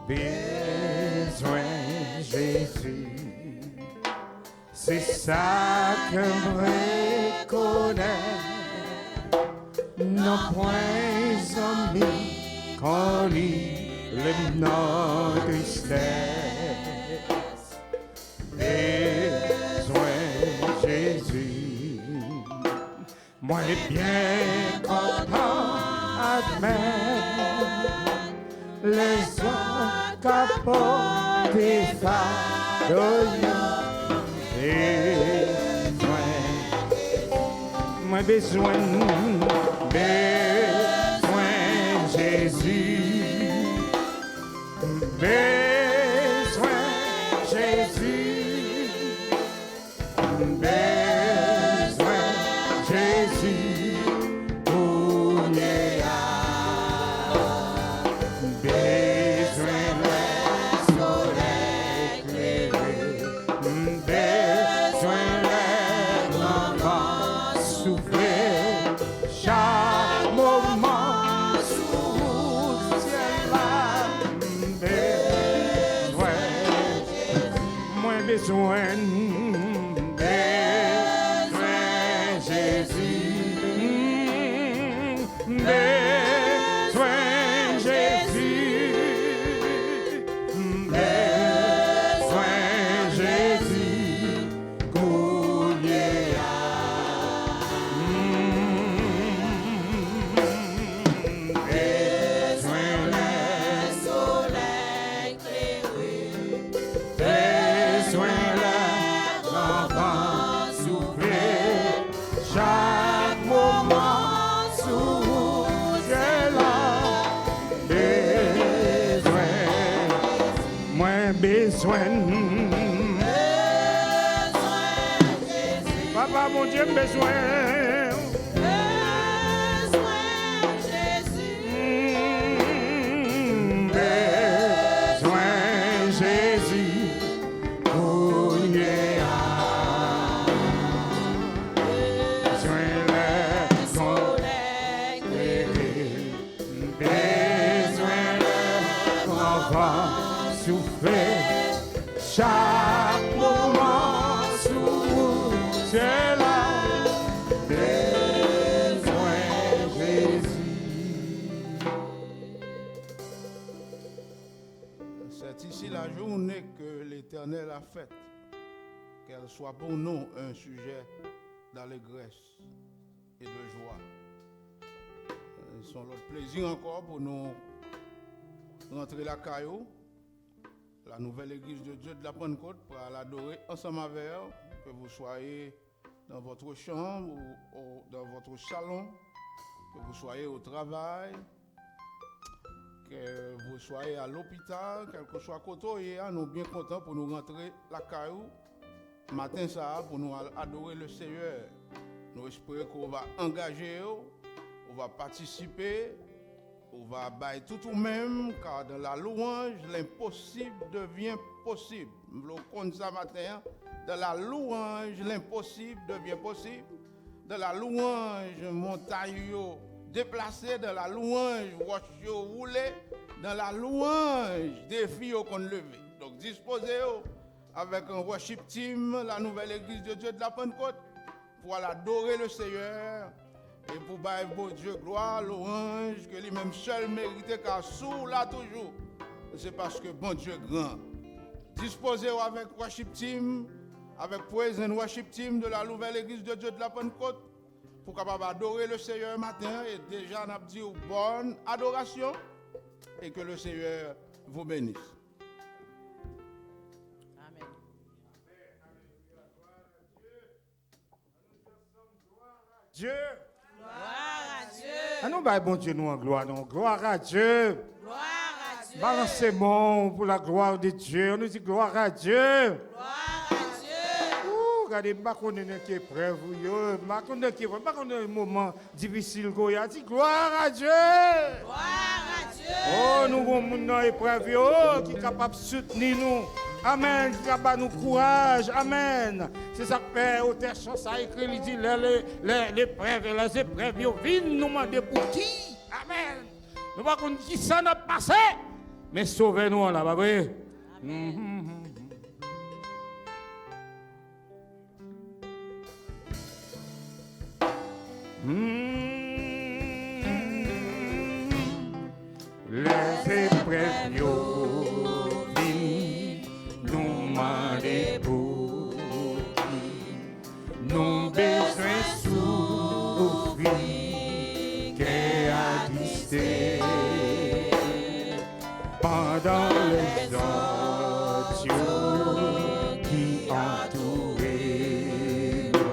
Besoin Jésus, c'est ça que me connaît. Non point amis qu'on lit le nom de tristesse. Besoin Jésus, moi bien content admettre les soins qu'apportent des fardeaux. Moi besoin Jésus, besoin Jésus, besoin Jésus, pour besoin le soleil éclairé, besoin le vent souffler, chaque moment sous ciel là, besoin Jésus, besoin Jésus, besoin Jésus, coulier besoin le soleil éclairé, besoin le vent souffler, chaque moment sous ciel moins besoin. Papa, mon Dieu, besoin. Besoin Jésus, besoin le soleil éclairé, besoin le vent souffler, chaque moment sous ciel besoin Jésus. C'est ici la journée que l'Éternel a faite, qu'elle soit pour nous un sujet d'allégresse et de joie. C'est notre plaisir encore pour nous rentrer la caillou, la nouvelle église de Dieu de la Pentecôte, pour l'adorer ensemble avec elle, que vous soyez dans votre chambre ou dans votre salon, que vous soyez au travail, que vous soyez à l'hôpital, quel que soit côté, nous sommes bien contents pour nous rentrer la caillou matin ça pour nous adorer le Seigneur. Nous espérons qu'on va engager, on va participer, on va bailler tout ou même, car dans la louange, l'impossible devient possible. Nous comptons ça matin, dans la louange, l'impossible devient possible. Dans la louange, montagne déplacée, dans la louange, roche roulé, dans la louange, défi qu'on levé. Donc disposez-vous avec un worship team, la nouvelle église de Dieu de la Pentecôte, pour aller adorer le Seigneur et pour bailler beau Dieu gloire, louange, que lui-même seul mérite, car sous là toujours, c'est parce que bon Dieu est grand. Disposez-vous avec worship team, avec Praise and Worship Team de la nouvelle église de Dieu de la Pentecôte pour capable adorer le Seigneur matin et déjà n'a dit bonne adoration et que le Seigneur vous bénisse. Amen. Dieu. Gloire à Dieu. Ah non, bah, bon Dieu, nous en gloire, non. Gloire à Dieu. Gloire à Dieu. Balancez-moi pour la gloire de Dieu. On nous dit gloire à Dieu. Gloire à Dieu. Ouh, regardez, je ne connais pas épreuve, je ne connais un moment difficile. Il dit gloire à Dieu. Gloire à Dieu. Oh, nous avons une épreuve qui est capable de soutenir nous. Amen. Qui est capable de nous courage. Amen. C'est ça que Père Auteur Chance a écrit. Il dit les épreuves viennent nous demander pour qui. Amen. Nous ne savons pas qui ça n'a passé. Mais sauvez-nous là, bah oui. Les épreuves viennent nous demander pour qui nous besoin souffrir qu'est attristé pendant les autres qui entourent nous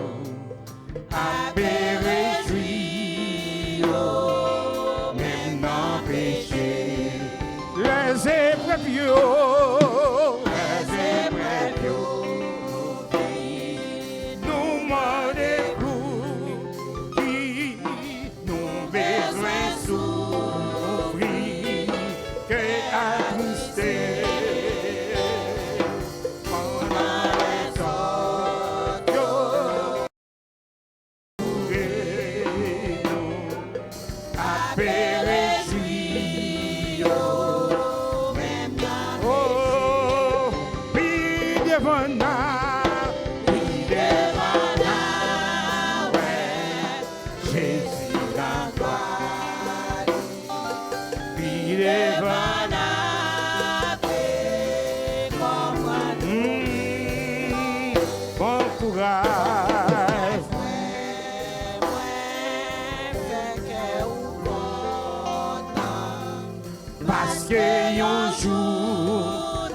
à réjouir même dans péché les épreuves nous demander pour qui nous besoin souffrir qu'est attristé pendant les autres nous à périr même dans oh puis devant Jésus la gloire puis devant bon courage parce que un jour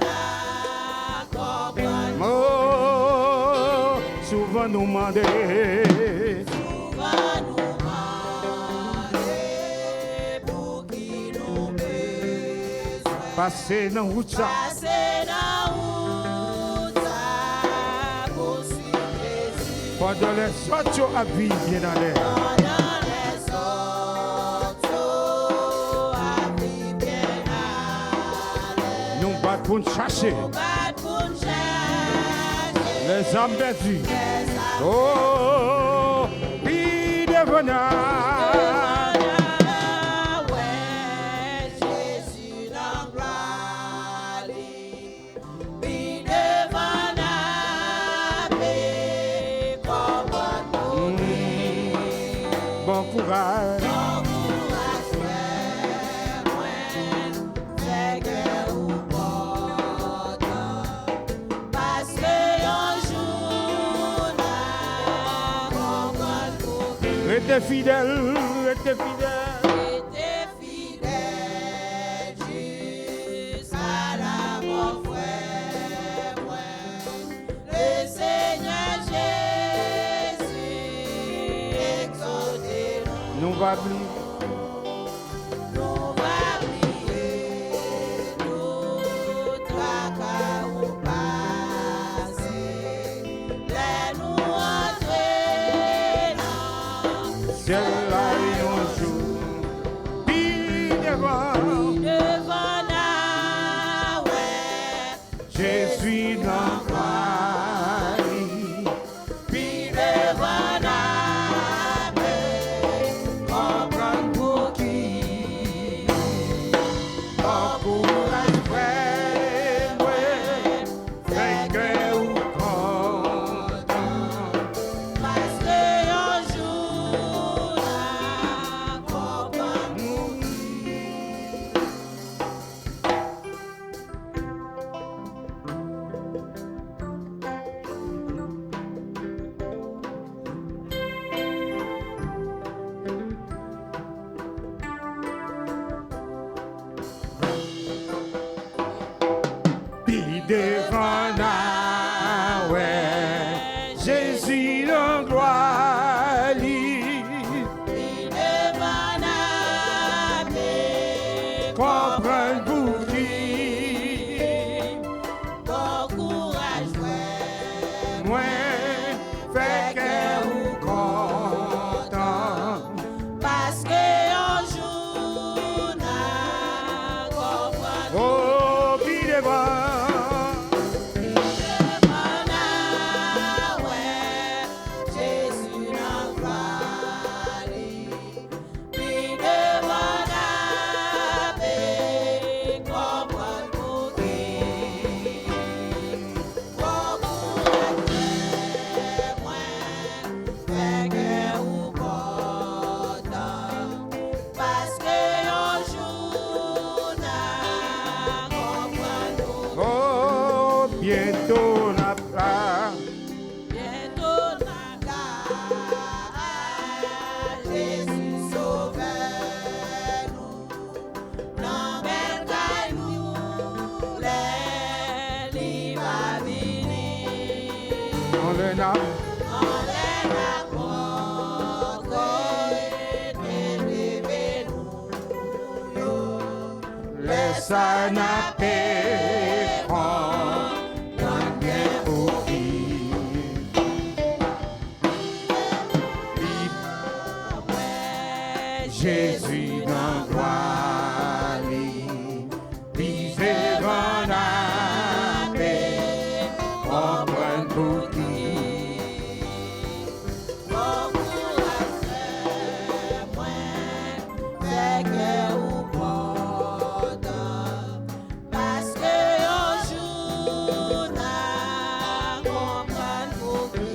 oh, souvent nous demander passer dans route ça pendant les autres à vivre bien dans l'air nous battons pour nous chercher les âmes perdues oh puis devenir bon courage. Restez fidèle, restez fidèle. Jusqu'à la mort, frère, le Seigneur Jésus exalté. Nous va plus. Nous va prier, nous tracas ou passer, les nous entrer dans Ciel là et un jour. Puis devant. Jésus dans Paris. Puis devant. Comprendre pour comprendre pour qui. Bon courage, Moi, fait que vous content. parce que un jour n'a comprendre. Oh, puis devant. Jésus n'a pas dit, puis devant la paix, comprendre pour qui. Bon courage, moi, fait que vous content, parce que un jour n'a comprendre pour qui. Oh, bientôt n'a pas. Bientôt n'a Jésus sauveur-nous, l'embelcaille-nous, les livres venir. On le nomme. On les apporte, nous Laisse un appel, prends bien pour qui. Jésus dans gloire, visez devant la paix, comprendre pour qui. Bon courage, moi, fait que vous content, parce que un jour n'a comprendre pour qui.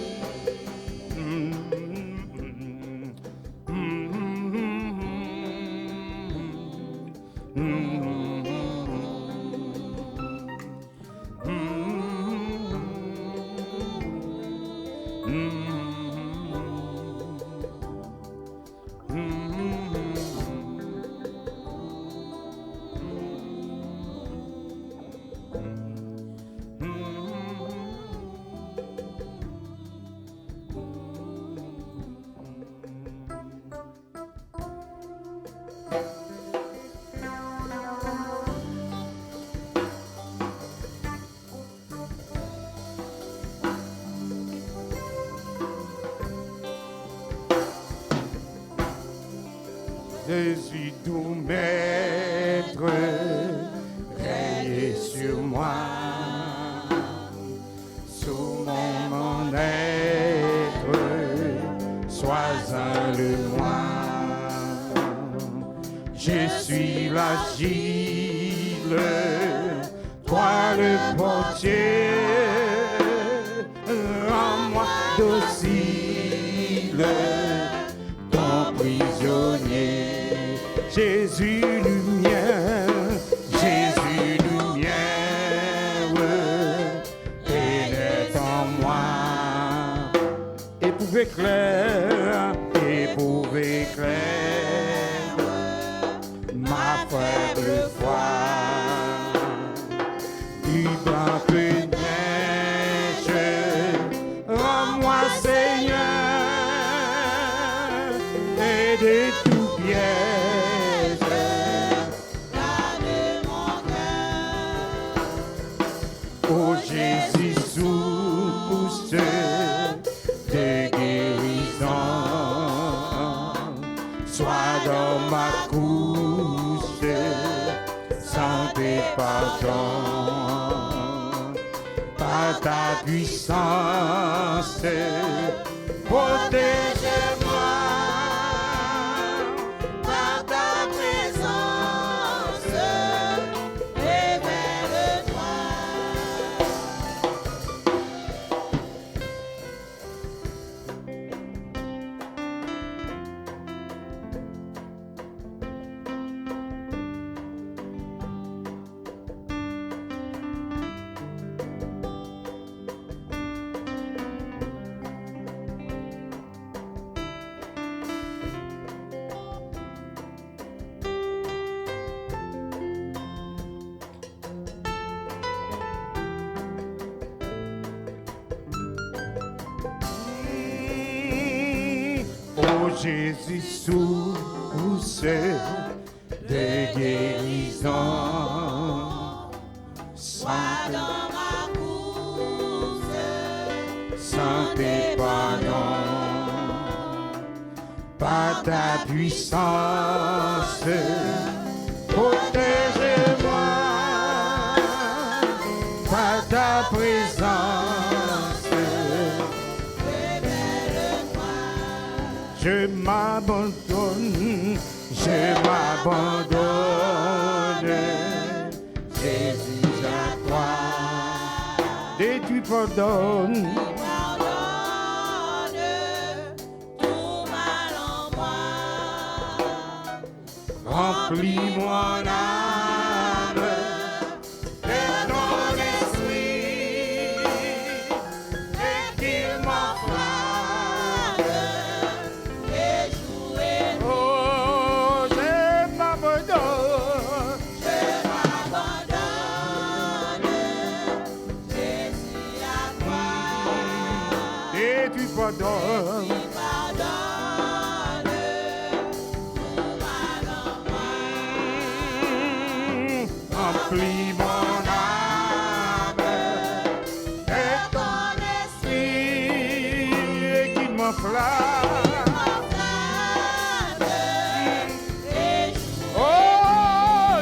Jésus tout maître, veillez sur moi, sous mon être, sois-en le moi. Je suis l'agile, toi le portier, rends-moi docile, ton prisonnier. Jésus lumière, Jésus lumière, pénètre en moi. Éprouve éclair, éprouve éclair, ma faible foi. Du blanc que neige, rends-moi Seigneur, et de tout piège. Garde mon cœur, Oh Jésus, source de guérison, sois dans ma couche, santé pardon, par ta puissance, protège-moi. par ta présence, révèle-toi. Oh Jésus, source de guérison. Sois dans ma course, Santé, pardon, par ta puissance, protège-moi, par ta présence, révèle-moi. je m'abandonne, Jésus à toi, et tu pardonnes. Pardonne tout mal en moi. Remplis mon âme de ton esprit et qu'il m'enflamme. Et jouer, Oh, je m'abandonne, je m'abandonne. Jésus à toi. et tu pardonnes. Pardonne tout mal en moi. Remplis mon âme de ton esprit et qu'il m'enflamme. Et Oh,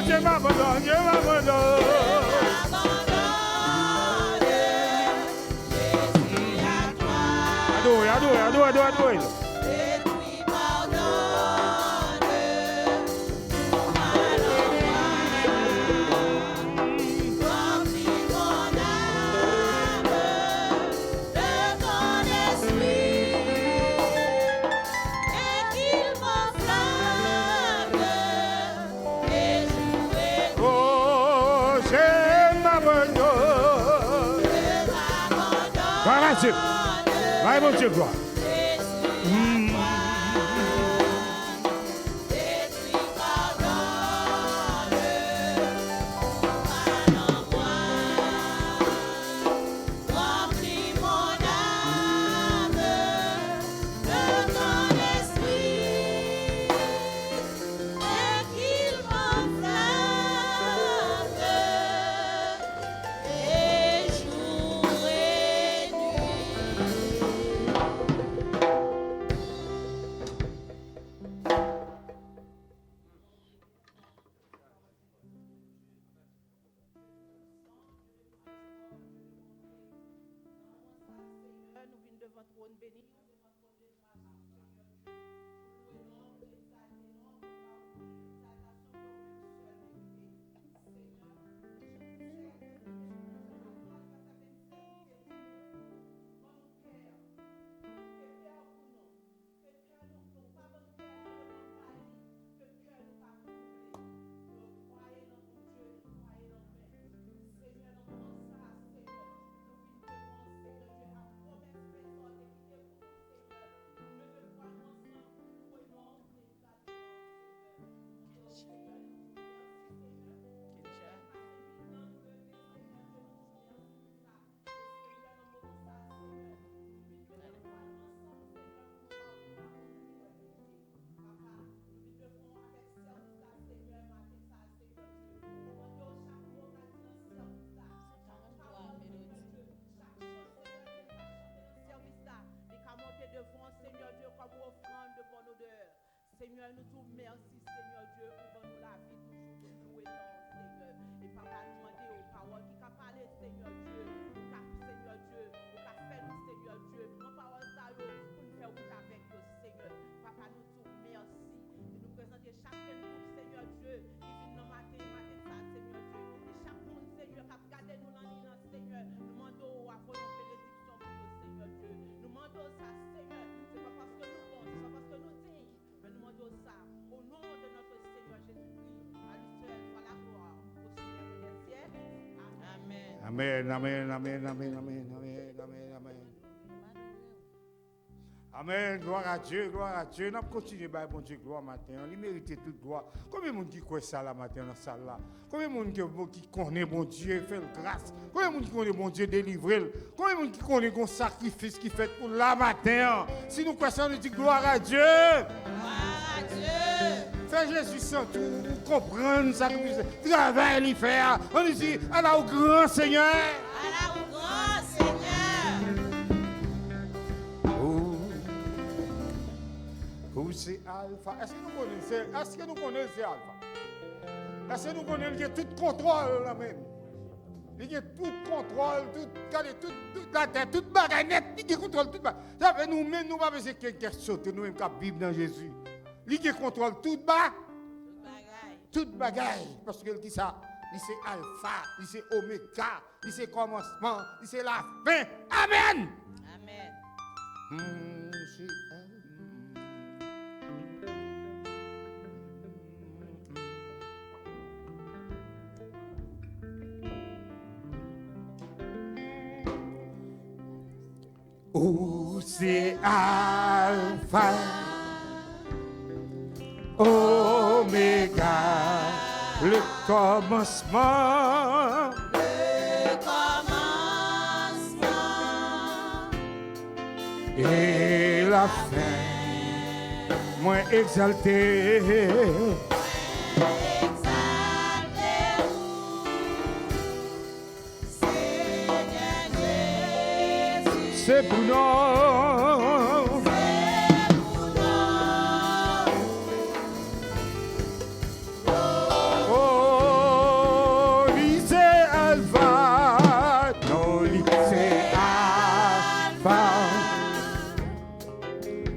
je m'abandonne, je m'abandonne. abandonne Jésus à toi. Adore. Et puis pardonne tout mal en moi. Remplis mon âme de ton esprit et qu'il m'enflamme et jouer. Oh, je m'abandonne. Je m'abandonne. Gloire à Dieu. Gloire à mon Dieu, gloire. Nous venons devant trône béni. Devant Seigneur Dieu comme offrande de bonne odeur. Seigneur, nous te remercions, Seigneur Dieu, pour nous la vie toujours de louer dans Seigneur. Et papa, nous demander aux paroles qui qu'a parlé, Seigneur Dieu, ou qu'a Seigneur Dieu, ou qu'a fait nous, Seigneur Dieu. Nos paroles, ça, pour nous faire route avec nous, Seigneur. Papa, nous te remercions. Et nous présenter chacun de nous, Seigneur Dieu, qui vient dans matin, ça, Seigneur Dieu. Et chaque monde, Seigneur, qui a gardé nous dans l'île, Seigneur. Nous demandons à vos bénédictions pour nous, Seigneur Dieu. Nous demandons ça, Seigneur. C'est pas parce que nous bons, c'est pas parce que nous dignes, mais nous demandons ça au nom de notre Seigneur Jésus-Christ. À lui seul soit la gloire au ciel des siècles. Amen. Amen, amen, amen, amen, amen, amen, amen, amen. Amen, gloire à Dieu, gloire à Dieu. Nous allons continuer à bon Dieu gloire matin. Il mérite toute gloire. Combien de monde qui croit ça la matin dans la salle là? Combien de monde qui connaît bon Dieu, fait grâce? Combien de monde qui connaît bon Dieu, délivrer? Combien de monde qui connaît un sacrifice qui fait pour la matin? Si nous croyons ça, nous disons gloire à Dieu. Gloire à Dieu. Fais Frère Jésus sans tout, comprendre ça que vous travail il fait. On dit, Allah au grand Seigneur. Allah au grand Seigneur. Oh, c'est Alpha. Est-ce que nous connaissons c'est Alpha? Est-ce que nous connaissons qu'il y a tout contrôle là même? Il y a tout contrôle, toute la tête, toute bagaille net, il contrôle toute bagaille. Ça fait nous-mêmes, nous ne pouvons pas faire quelqu'un qui saute, nous-mêmes qui vivons dans Jésus. Il contrôle toute bagaille. Toute bagaille. Parce que dit ça, il c'est Alpha, il c'est Oméga, il c'est commencement, il c'est la fin. Amen. Amen. Oh, c'est Alpha, Oméga, le commencement. Le commencement Et la fin, moins exalté. C'est pour nous. Oh, lycée Alpha, non, lycée Alpha,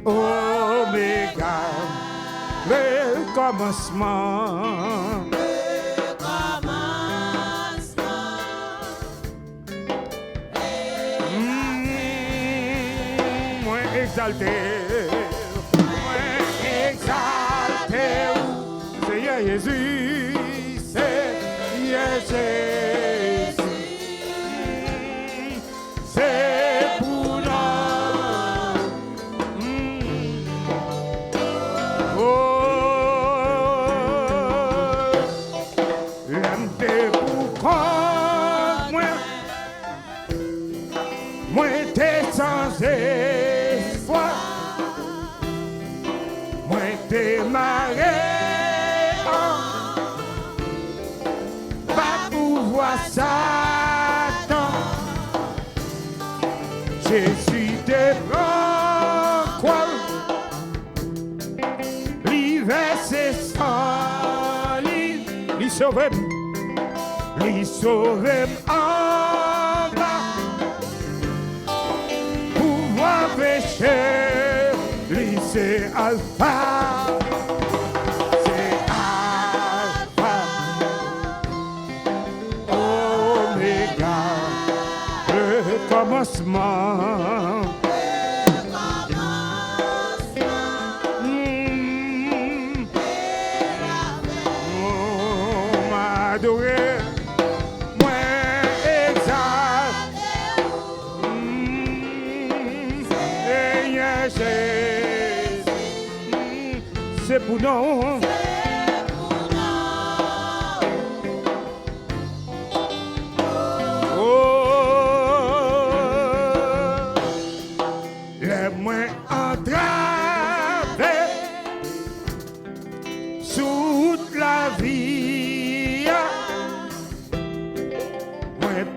Oméga, le commencement. Exalté, Seigneur Jésus, Seigneur Jésus, c'est pour nous. Oh, l'aime pour quand moi t'es sans espoir. Démarrer, pas pouvoir Satan. Jésus te prend quoi? L'hiver c'est sans lui sauver, en bas. Pouvoir pécher, lui c'est Alpha. Commencement. M'adorer, moi exalté, Seigneur Jésus, c'est pour nous.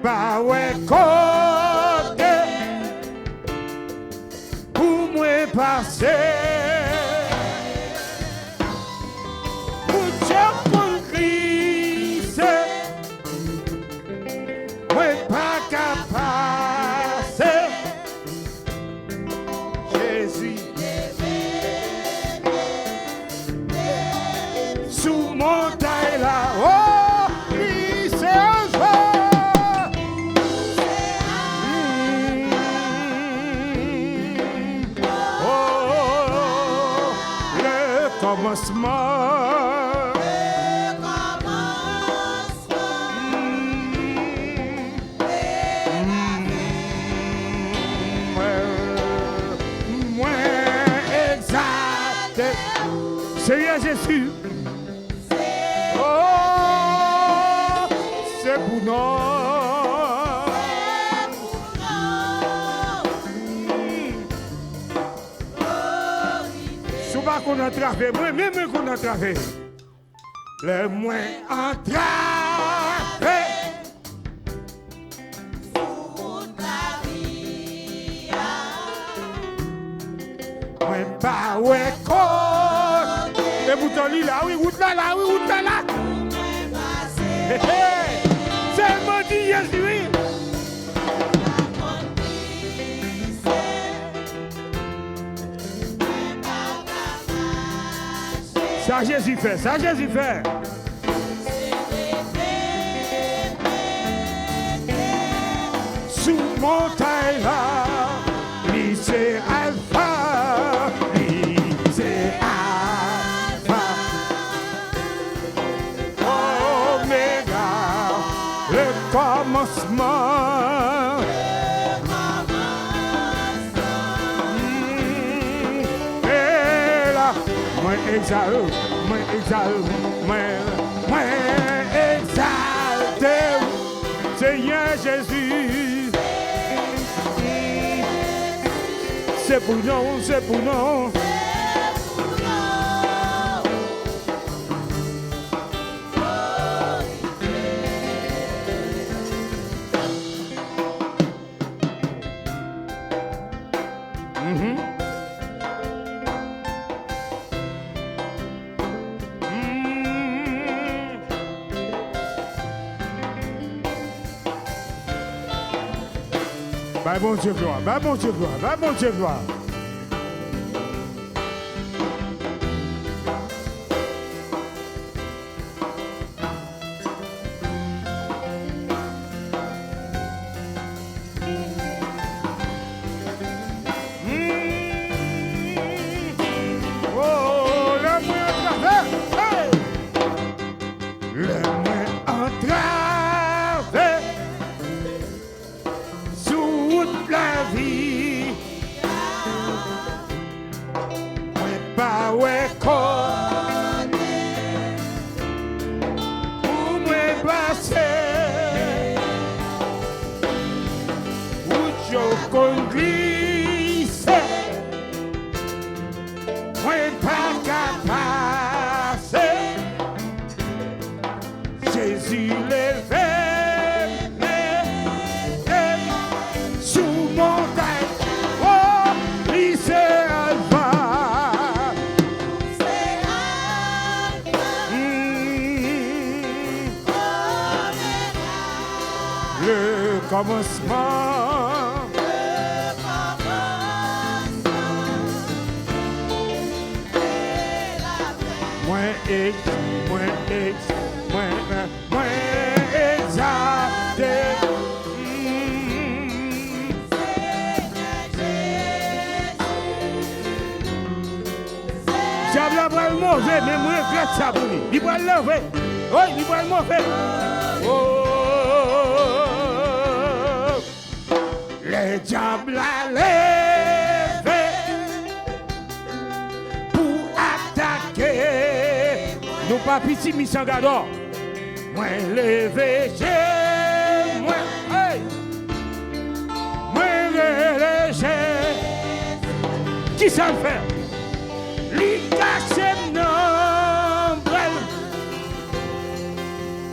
Bah ouais, côté pour moi passer, pour Dieu pour Christ, moi pas capable. Jésus sous montagne là, oh, il s'est commencement. Moi exalté, Seigneur Jésus. Oh, c'est pour nous. qu'on a traversé, moi-même qu'on a traversé. Le moins entravé. Moi pas ouais côté. Et pourtant lui là, oui, route là, oui, route là. C'est le mot dit Jésus, oui. Ça Jésus fait, ça Jésus fait. Sous montagne là, lycée Alpha, lycée Alpha, Oméga, le commencement. Et là, moi exalte, moi exalte, Seigneur Jésus. C'est pour nous, c'est pour nous. Bah bon Dieu gloire, bah bon Dieu gloire, bah bon Dieu gloire. Oh, le moins entravé, le moins entravé. La vie, moi pas ouais côté, où moi passer, où je conduise, moi pas capable, Jésus l'élevé. Commencement. Moins exalté. Diable a pas le mauvais, mais moi je regrette ça pour lui. Il va le lever. Oui, il va le mauvais. Oh. Le diable a levé pour attaquer. Nous pas petit Missangador. Moi levé, moi, hey, moi léger. Qui ça le fait? Lui cache nombre.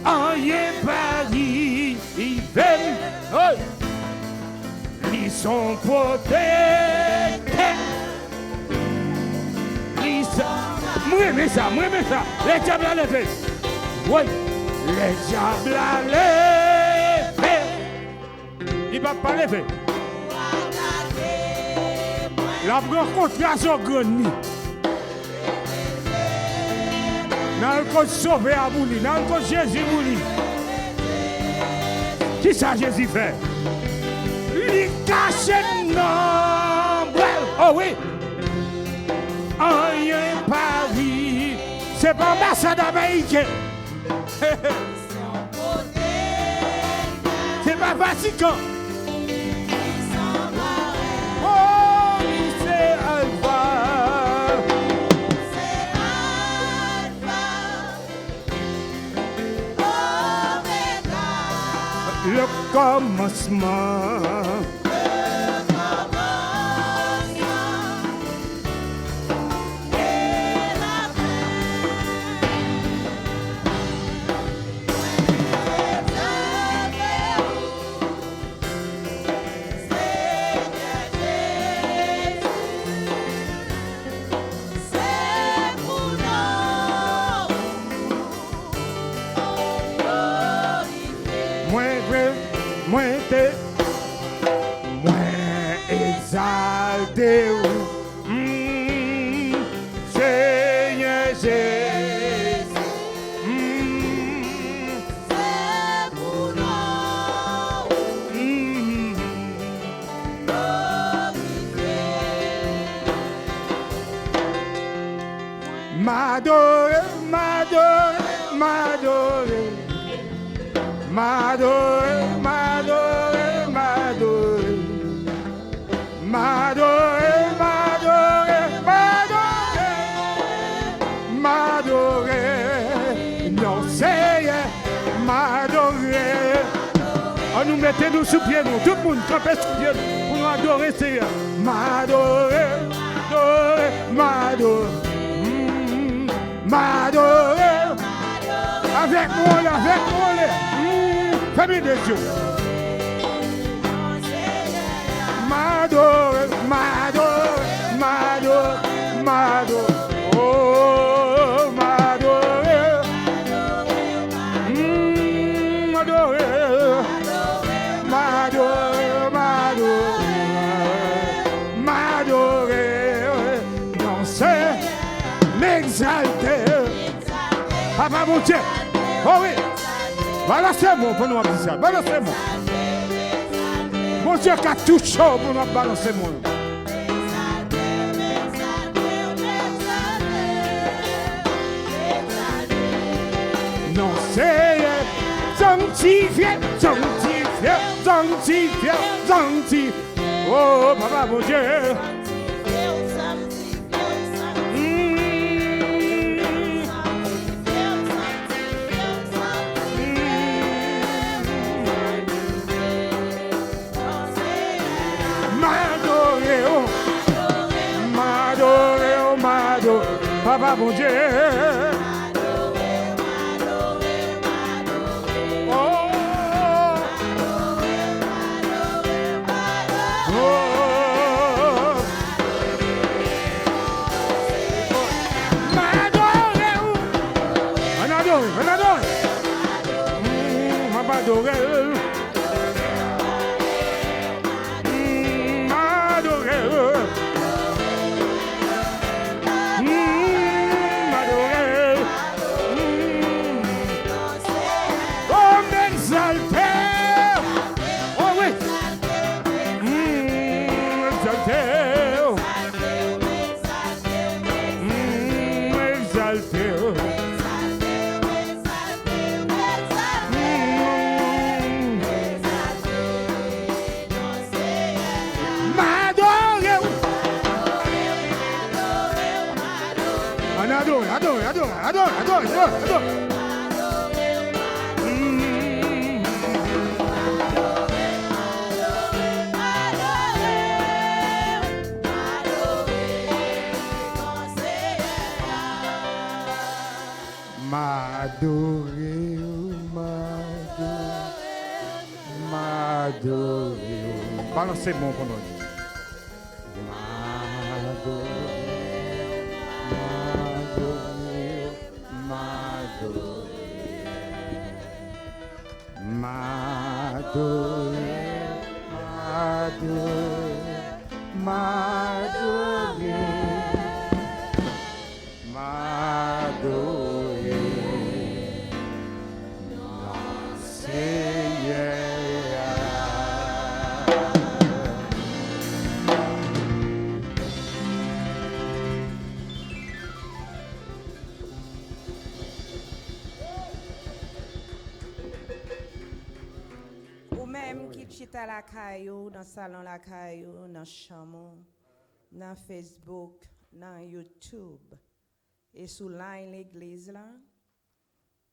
En y Paris, il vient. Hey. Ils sont protégés. Ils sont... Moi, mais ça. Les diables à lever. Oui, les diables à lever. Il ne va pas lever. La rencontration grande. Dans le code sauvé à Mouli, dans le code Jésus Mouli. Qui ça Jésus fait? Il cache nombre. Oh oui. En Paris. C'est pas l'ambassade américaine. C'est pas Vatican. Oh, c'est Alpha. Le commencement. exalté, Seigneur Jésus, C'est pour nous. m'adorer, m'adorer, m'adorer, m'adorer, m'adorer, m'adorer, m'adorer, m'adorer, m'adorer, m'adorer, non Seigneur, m'adorer. On nous mettez nous sous pied, nous, tout le monde campé sous pied pour nous adorer Seigneur. M'adorer, m'adorer, m'adorer, avec moi, avec moi, famille de Dieu. M'adorer, m'adorer, m'adorer, m'adorer, oh, m'adorer, m'adorer, m'adorer, m'adorer, m'adorer, danser, m'exalter. Papa mon Dieu, oh oui, balancez-moi pour nous dire ça, balancez-moi. Mon Dieu qui a tout chaud pour nous balancer moi. Non, c'est sanctifié, sanctifié, sanctifié, sanctifié. Oh, papa mon Dieu. Papa mon Dieu, oh, m'adorer, on adore, m'adorer. Adore. M'adorer. Balancez-moi pour nous. Chita la caillou, dans le salon la caillou, dans le chambre, dans Facebook, dans YouTube. Et sous line l'église là,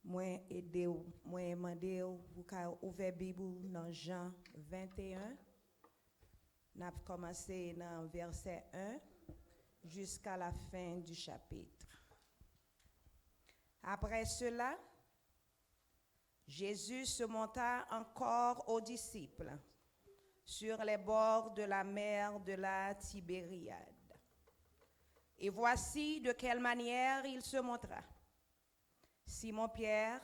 moi aider moi demander pour ouvrir Bible dans Jean 21. N'a commencé dans verset 1 jusqu'à la fin du chapitre. Après cela, Jésus se monta encore aux disciples sur les bords de la mer de la Tibériade. Et voici de quelle manière il se montra. Simon-Pierre,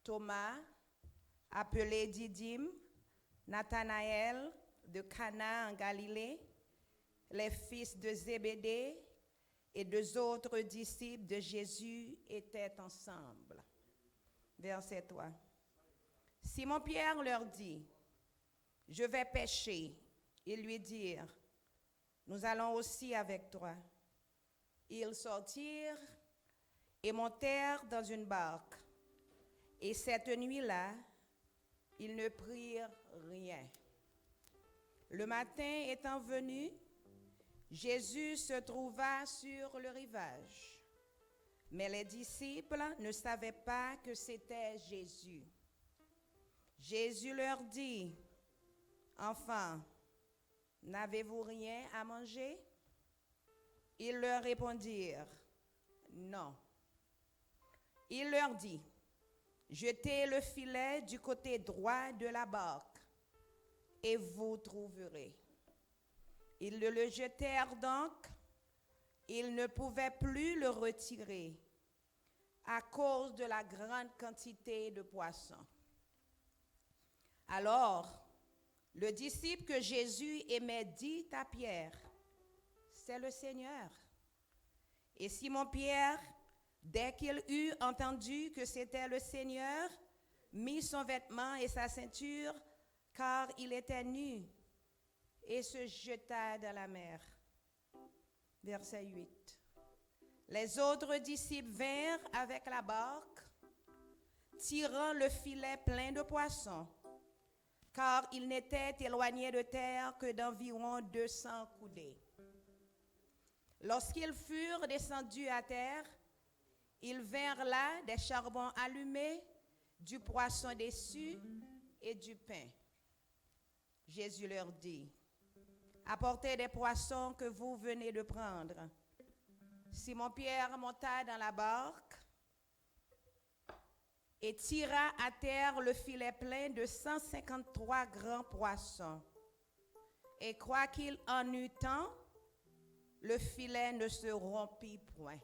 Thomas, appelé Didyme, Nathanaël de Cana en Galilée, les fils de Zébédée et deux autres disciples de Jésus étaient ensemble. Verset 3. Simon-Pierre leur dit, « Je vais pêcher. » Ils lui dirent, « Nous allons aussi avec toi. » Ils sortirent et montèrent dans une barque. Et cette nuit-là, ils ne prirent rien. Le matin étant venu, Jésus se trouva sur le rivage. Mais les disciples ne savaient pas que c'était Jésus. Jésus leur dit, « Enfants, n'avez-vous rien à manger? » Ils leur répondirent, « Non. » Il leur dit, « Jetez le filet du côté droit de la barque, et vous trouverez. » Ils le jetèrent donc. Ils ne pouvaient plus le retirer à cause de la grande quantité de poissons. Alors, le disciple que Jésus aimait dit à Pierre, « C'est le Seigneur. » Et Simon-Pierre, dès qu'il eut entendu que c'était le Seigneur, mit son vêtement et sa ceinture, car il était nu, et se jeta dans la mer. Verset 8. Les autres disciples vinrent avec la barque, tirant le filet plein de poissons, car ils n'étaient éloignés de terre que d'environ 200 coudées. Lorsqu'ils furent descendus à terre, ils vinrent là des charbons allumés, du poisson dessus et du pain. Jésus leur dit, « Apportez des poissons que vous venez de prendre. » Simon-Pierre monta dans la barque et tira à terre le filet plein de 153 grands poissons. Et quoiqu'il en eût tant, le filet ne se rompit point.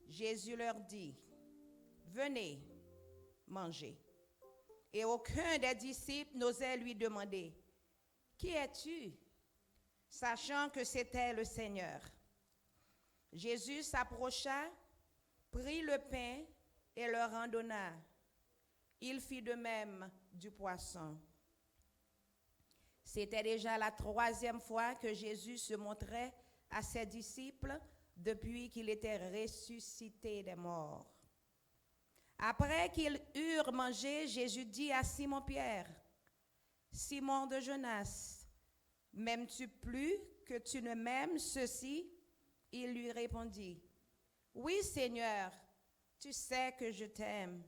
Jésus leur dit, « Venez, mangez. » Et aucun des disciples n'osait lui demander, « Qui es-tu? » Sachant que c'était le Seigneur. Jésus s'approcha, prit le pain et leur en donna. Il fit de même du poisson. C'était déjà la 3e fois que Jésus se montrait à ses disciples depuis qu'il était ressuscité des morts. Après qu'ils eurent mangé, Jésus dit à Simon-Pierre, « Simon de Jonas, m'aimes-tu plus que tu ne m'aimes ceci? » Il lui répondit, « Oui, Seigneur, tu sais que je t'aime. »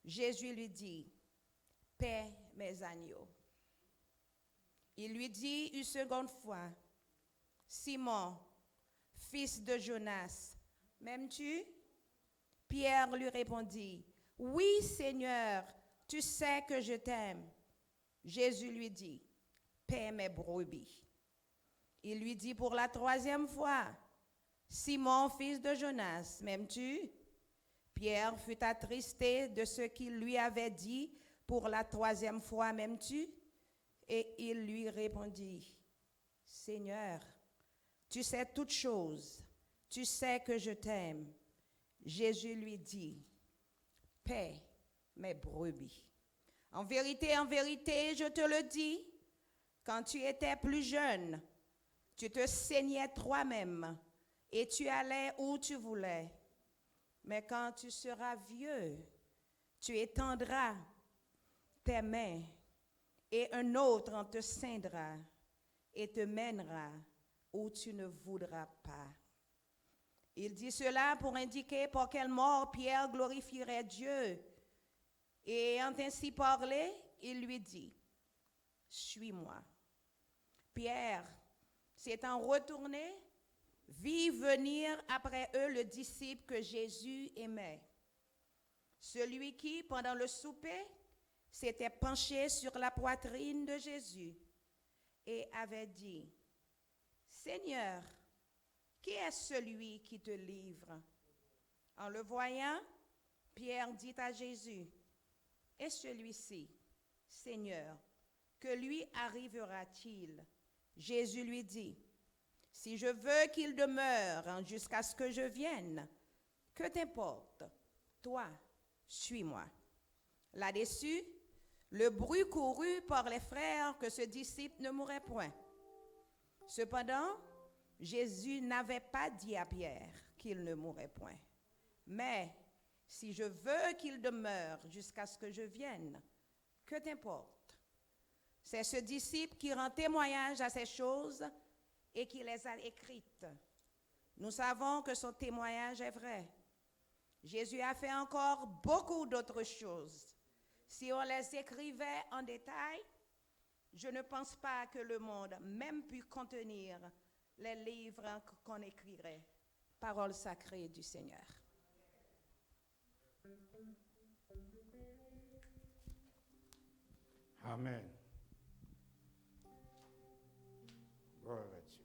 Jésus lui dit, « Paie mes agneaux. » Il lui dit une seconde fois, « Simon, fils de Jonas, m'aimes-tu? » Pierre lui répondit, « Oui, Seigneur, tu sais que je t'aime. » Jésus lui dit, « Paie mes brebis. » Il lui dit pour la 3e fois, « Simon, fils de Jonas, m'aimes-tu? » Pierre fut attristé de ce qu'il lui avait dit pour la 3e fois, « M'aimes-tu? » Et il lui répondit, « Seigneur, tu sais toutes choses, tu sais que je t'aime. » Jésus lui dit, « Paie mes brebis. En vérité, je te le dis, quand tu étais plus jeune, tu te saignais toi-même et tu allais où tu voulais. Mais quand tu seras vieux, tu étendras tes mains et un autre en te ceindra et te mènera où tu ne voudras pas. » Il dit cela pour indiquer par quelle mort Pierre glorifierait Dieu. Et ayant ainsi parlé, il lui dit, « Suis-moi. » Pierre, s'étant retourné, vit venir après eux le disciple que Jésus aimait. Celui qui, pendant le souper, s'était penché sur la poitrine de Jésus et avait dit, « Seigneur, qui est celui qui te livre? » En le voyant, Pierre dit à Jésus, « Et celui-ci, Seigneur, que lui arrivera-t-il? Jésus lui dit, si je veux qu'il demeure jusqu'à ce que je vienne, que t'importe? Toi, suis-moi. Là-dessus, le bruit courut par les frères que ce disciple ne mourrait point. Cependant, Jésus n'avait pas dit à Pierre qu'il ne mourrait point. Mais si je veux qu'il demeure jusqu'à ce que je vienne, que t'importe? C'est ce disciple qui rend témoignage à ces choses et qui les a écrites. Nous savons que son témoignage est vrai. Jésus a fait encore beaucoup d'autres choses. Si on les écrivait en détail, je ne pense pas que le monde même pu contenir les livres qu'on écrirait. Parole sacrée du Seigneur. Amen. Gloire à Dieu.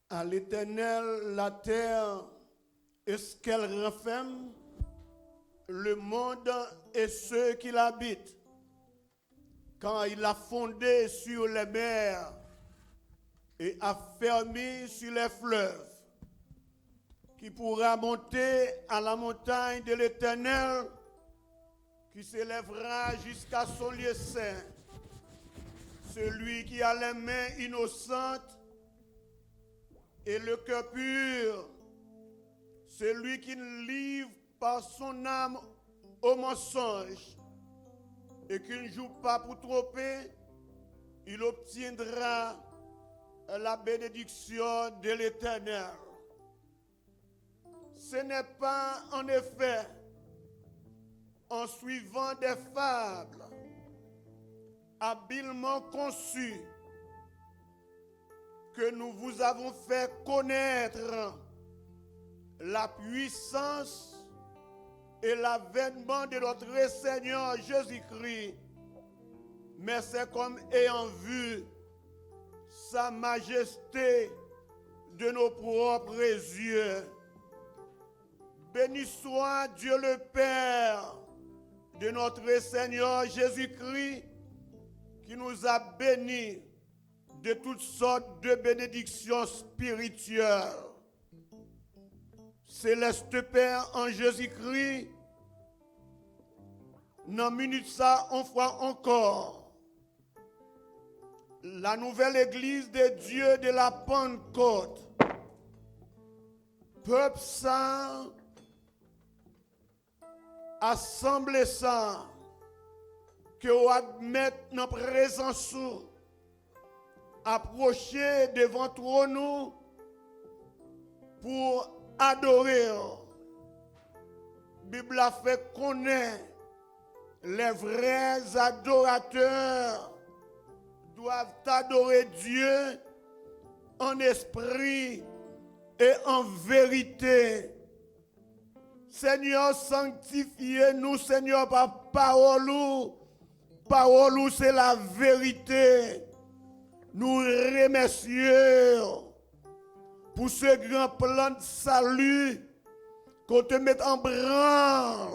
À l'Éternel la terre et ce qu'elle renferme, le monde et ceux qui l'habitent. Quand il a fondé sur les mers et a fermé sur les fleuves, qui pourra monter à la montagne de l'Éternel, qui s'élèvera jusqu'à son lieu saint. Celui qui a les mains innocentes et le cœur pur, celui qui ne livre pas son âme au mensonge et qui ne joue pas pour tromper, il obtiendra la bénédiction de l'Éternel. Ce n'est pas en effet en suivant des fables habilement conçues que nous vous avons fait connaître la puissance et l'avènement de notre Seigneur Jésus-Christ, mais c'est comme ayant vu sa majesté de nos propres yeux. Béni soit Dieu le Père de notre Seigneur Jésus-Christ, qui nous a bénis de toutes sortes de bénédictions spirituelles. Céleste Père en Jésus-Christ, dans minute ça, on fera encore la nouvelle église de Dieu de la Pentecôte. Peuple saint, assemblée ça, que vous admettez notre présence, approcher devant nous pour adorer. La Bible a fait connaître les vrais adorateurs doivent adorer Dieu en esprit et en vérité. Seigneur, sanctifiez-nous, Seigneur, par parole. Parole, c'est la vérité. Nous remercions pour ce grand plan de salut qu'on te met en branle,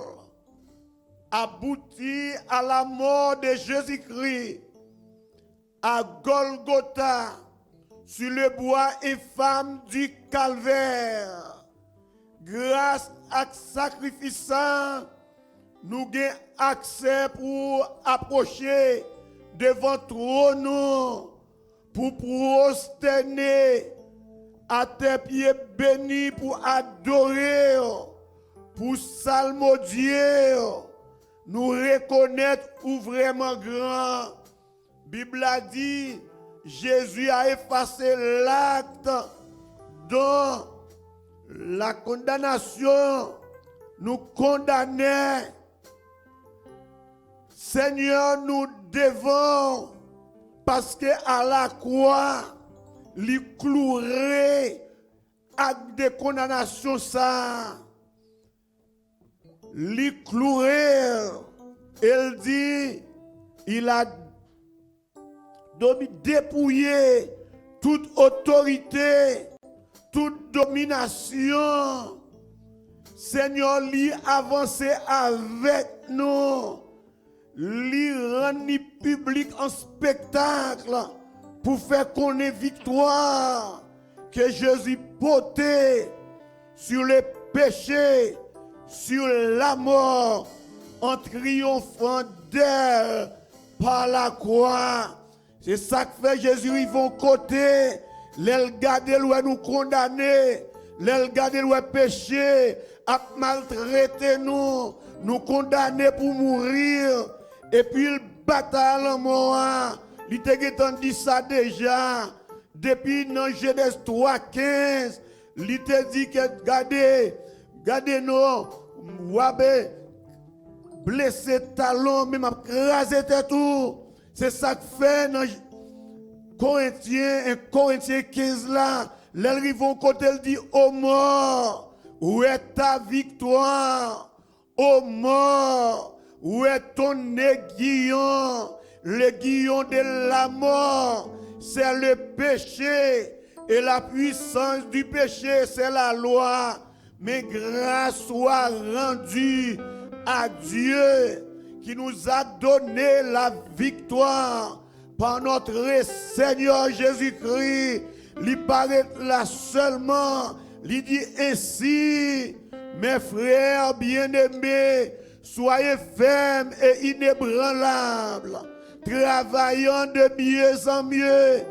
abouti à la mort de Jésus-Christ, à Golgotha, sur le bois infâme du calvaire. Grâce à ce sacrifice, nous avons accès pour approcher devant trône, pour prosterner à tes pieds bénis, pour adorer, pour psalmodier, nous reconnaître ou vraiment grand. Bible a dit, Jésus a effacé l'acte dont la condamnation nous condamnait. Seigneur, nous devons, parce que à la croix, lui clouerait acte de condamnation ça. Lui clouerait. Elle dit, il a dépouillé toute autorité, toute domination. Seigneur, lui avancer avec nous. Lui rendre public en spectacle pour faire connaître victoire que Jésus portait sur les péchés, sur la mort, en triomphant d'elle par la croix. C'est ça que fait Jésus, ils vont côté, l'elle garder nous condamner, l'elle garder péché, à maltraiter nous, nous condamner pour mourir, et puis il bataille en mort. Il t'a dit ça déjà, depuis dans Genèse 3:15, il t'a dit que regardez nous, wabe, blessé talon, même crasé tout. C'est ça que fait dans Corinthiens 15 là, les vont côté il dit ô mort, où est ta victoire? Ô mort, où est ton aiguillon? L'aiguillon de la mort, c'est le péché, et la puissance du péché, c'est la loi. Mais grâce soit rendue à Dieu qui nous a donné la victoire par notre Seigneur Jésus-Christ. Il paraît là seulement, il dit ainsi, mes frères bien-aimés, soyez fermes et inébranlables, travaillant de mieux en mieux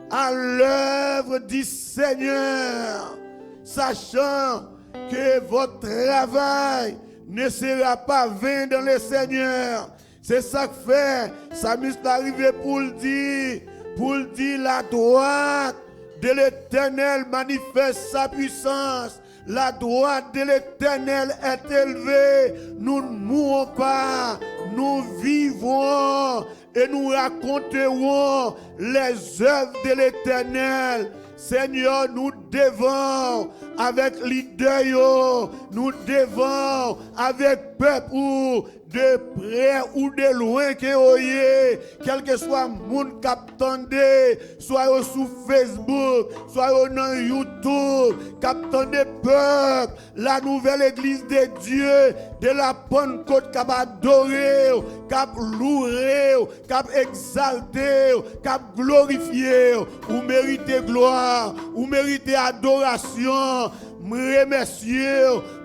à l'œuvre du Seigneur, sachant que votre travail ne sera pas vain dans le Seigneur. C'est ça que fait, Samuel est arrivé pour le dire, la droite de l'Éternel manifeste sa puissance. La droite de l'Éternel est élevée. Nous ne mourrons pas, nous vivons et nous raconterons les œuvres de l'Éternel. Seigneur, nous devons avec leader, nous devons avec peuple, de près ou de loin que oyez, quel que soit le monde qui attendait, soit sur Facebook, soit sur YouTube, qui attendait peuple, la nouvelle église de Dieu, de la Pentecôte qui a adoré, qui a loué, qui a exalté, qui a glorifié, ou méritez gloire, ou méritez adoration. Je remercie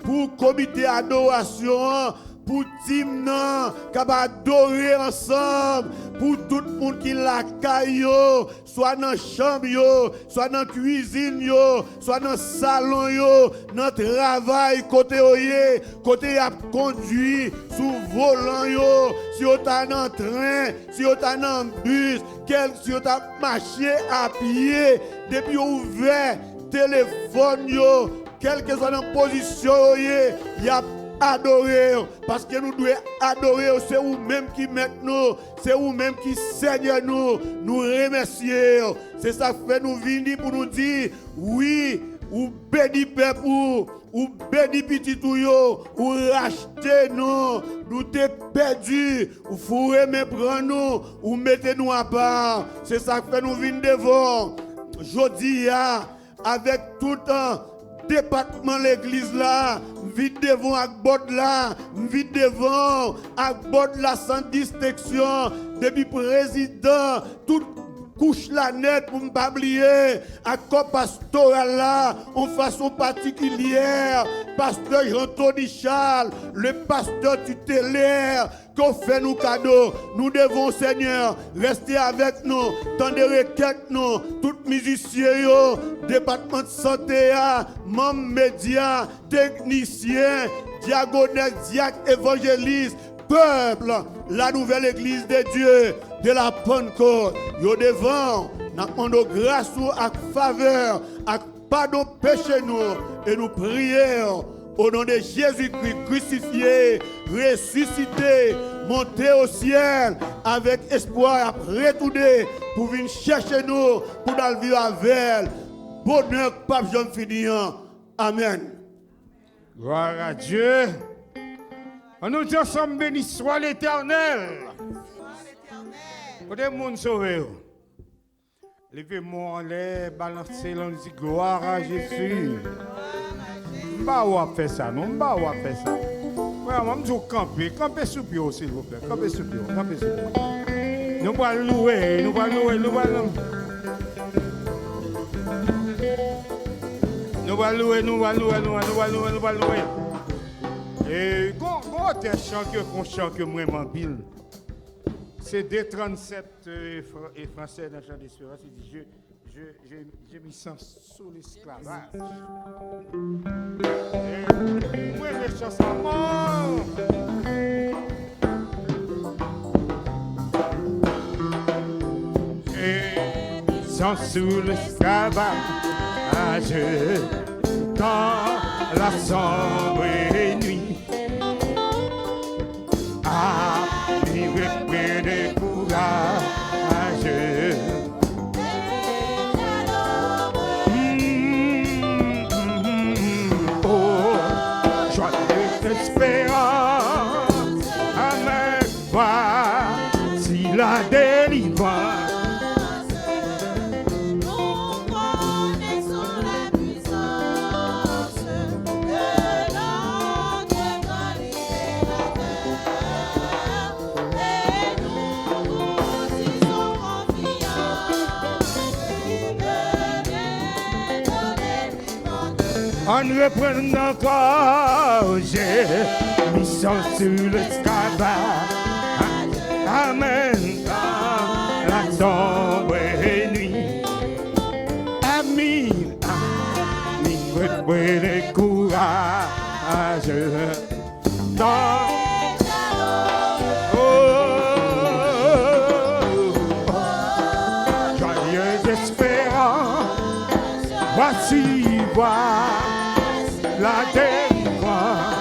pour comité adoration, pour team qui va adorer ensemble, pour tout le monde qui la caille, soit dans la chambre, soit dans la cuisine, soit dans le salon, dans le travail, côté a conduit, sous volant, si on est en train, si on est en bus, si on est marché à pied, depuis ouvert téléphone, quelle que soit la position, il y a adorer, parce que nous devons adorer, c'est vous-même qui maintenant, c'est vous-même qui Seigneur nous remercier. C'est ça que fait nous venir pour nous dire, oui, ou béni peuple, ou béni petit ou racheter nous t'es perdu, ou fourrez mais prendre nous, ou mettez nous à part. C'est ça que fait nous venir devant. Jodi avec tout un département l'église là, vite devant avec bord là, vite devant avec bord là sans distinction, depuis président, toute couche la net pour ne pas oublier, à corps pastoral là, en façon particulière, pasteur Jean-Tony Charles, le pasteur tutélaire, qu'on fait nous cadeaux, nous devons Seigneur, rester avec nous, tendre requête nous, tout musiciens, département de santé, membres médias, techniciens, diaconés, diacres, évangélistes, peuple, la nouvelle église de Dieu, de la Pentecôte, yo devant, nous demandons grâce à faveur, à pardon péché nous, et nous prions au nom de Jésus-Christ crucifié, ressuscité, monté au ciel, avec espoir à retourner pour venir chercher nous, pour nous vivre avec bonheur, pape Jean Finian. Amen. Gloire à Dieu. On nous dit ensemble, béni soit l'Éternel. Pour des monde sauvés. Levez-moi en l'air, balancez l'on dit gloire à Jésus. Bah, on va faire ça, non? Bah, on va faire ça. Ouais, on va me dire camper sous pied, s'il vous plaît. Camper sous pied, camper sous pied. Nous allons louer, nous allons louer, nous allons. Nous allons louer, nous allons louer, nous allons louer, nous allons louer. Et quand on chante qu'on chante vraiment pile. C'est D37 et français dans le chant d'espérance. Il dit j'ai mis ça sous l'esclavage. Moi, je chante ça mort. Et sans sous l'esclavage, dans la sombre nuit. Avec des courageux. Oh, joyeuse espérance, avec voici la délivrance. En reprenant encore, j'ai mis ça sur le scabard. Amen. Dans la sombre nuit. Amis, reprenez les courageux. Dans joyeuse espérance, voici la délivrance.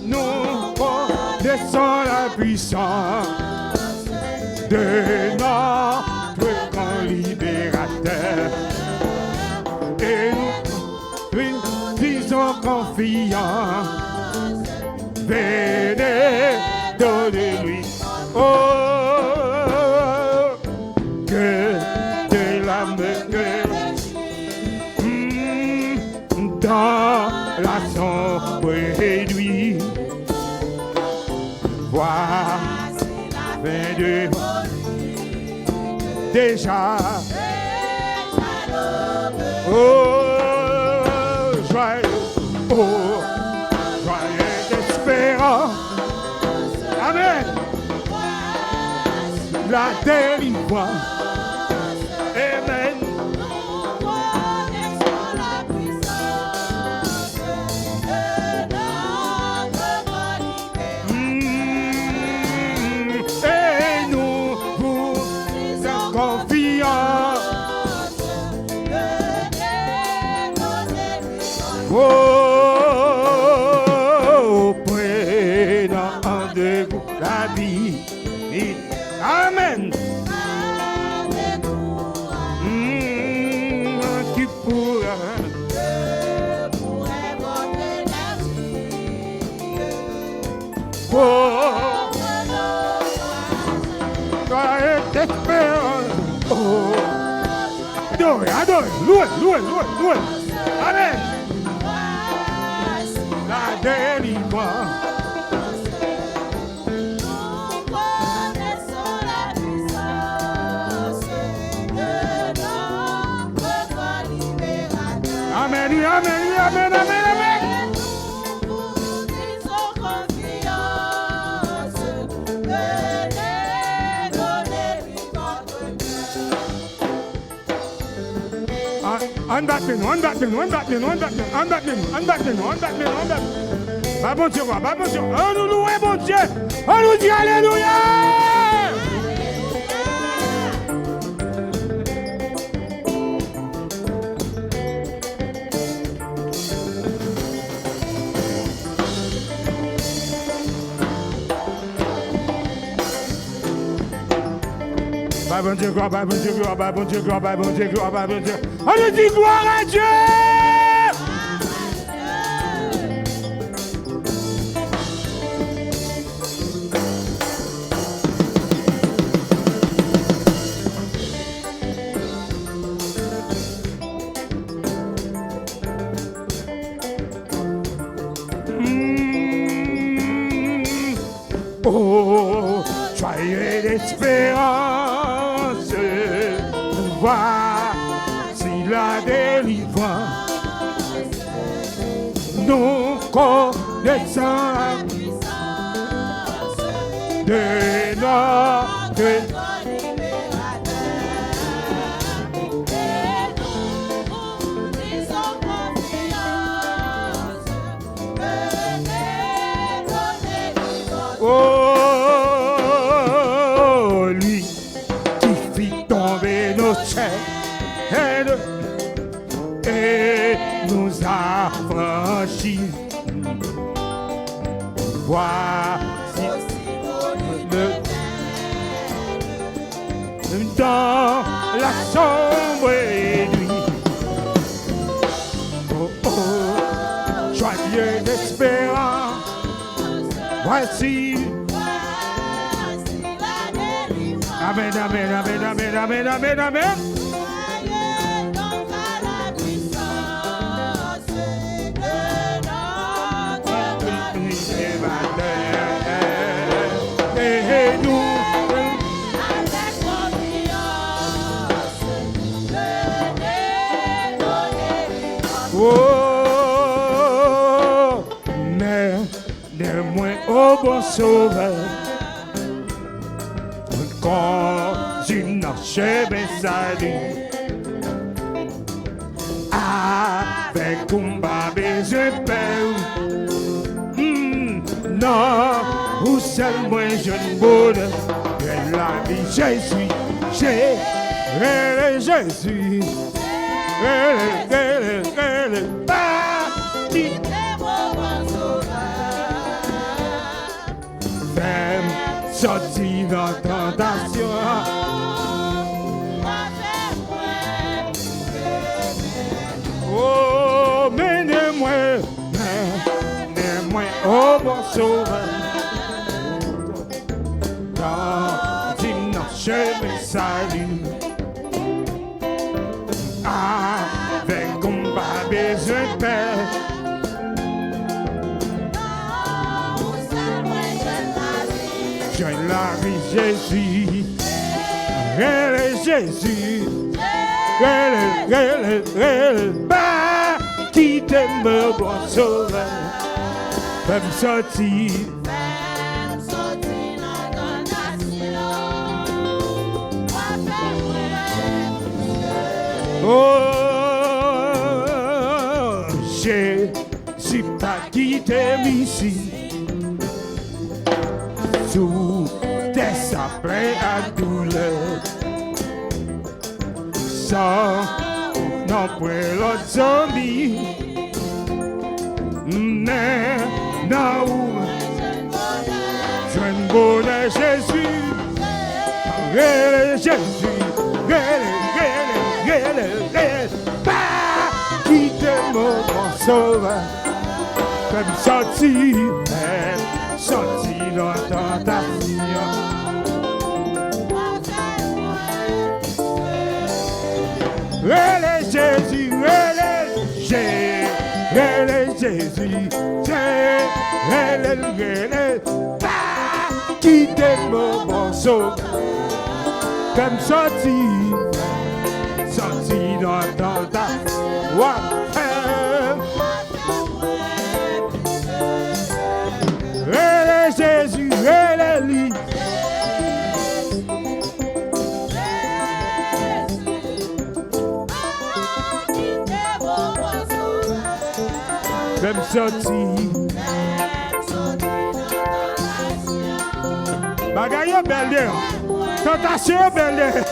Nous connaissons la puissance de notre grand libérateur. Et nous disons confiants, venez donnez-lui. Oh, que de l'âme que dans la sombre nuit, voici la fin de déjà. Oh, joyeux espérance. Amen. La délivrance. Amen. Oh, prenant de vous la vie. Amen. Qui pourrait votre énergie. Oh, espérance. Oh, adore, louez. Amen. La délivrance. Nous connaissons la puissance de notre grand libérateur. Amen. Nous disons confiance, venez donner-lui votre cœur. On back. Bah bon Dieu. On nous loue, bon Dieu. On nous dit alléluia. Bah bon Dieu, gloire. On nous dit gloire à Dieu. l'espérance. Voici la délivrance. Nous connaissons la puissance de notre oh, lui qui fit tomber nos chaînes et nous a franchis. Voici dans la sombre nuit. Oh, oh, joyeux d'espérance. Voici. Amen, amen, amen, amen, amen, amen, amen. Et nous, oh, mais néanmoins, oh bon sauveur, quand une chemin salut, avec combat besoin peur, non, ou seul moi jeune bonheur, de la vie Jésus, Jésus, femme sorti dans tentation. Oh, menez-moi, oh bon sauveur, dans une chemin salut, avec combat besoin de paix. Je la vie Jésus, elle est Jésus, elle, qui t'aime bon sauveur, femme sortie. Oh, Jésus pas quitté ici. Sous tes sapins à douleur, sans non point l'autre zombie, mais non je ne bonheur Jésus, Jésus, pas quitter mon sauveur, comme sorti dans tentation. Elle est Jésus, elle est Jésus, elle est pas quitter mon sauveur, comme sorti dans tentation. Elle est Jésus, elle est lui. Même sorti. Bagaille belle, tentation belle.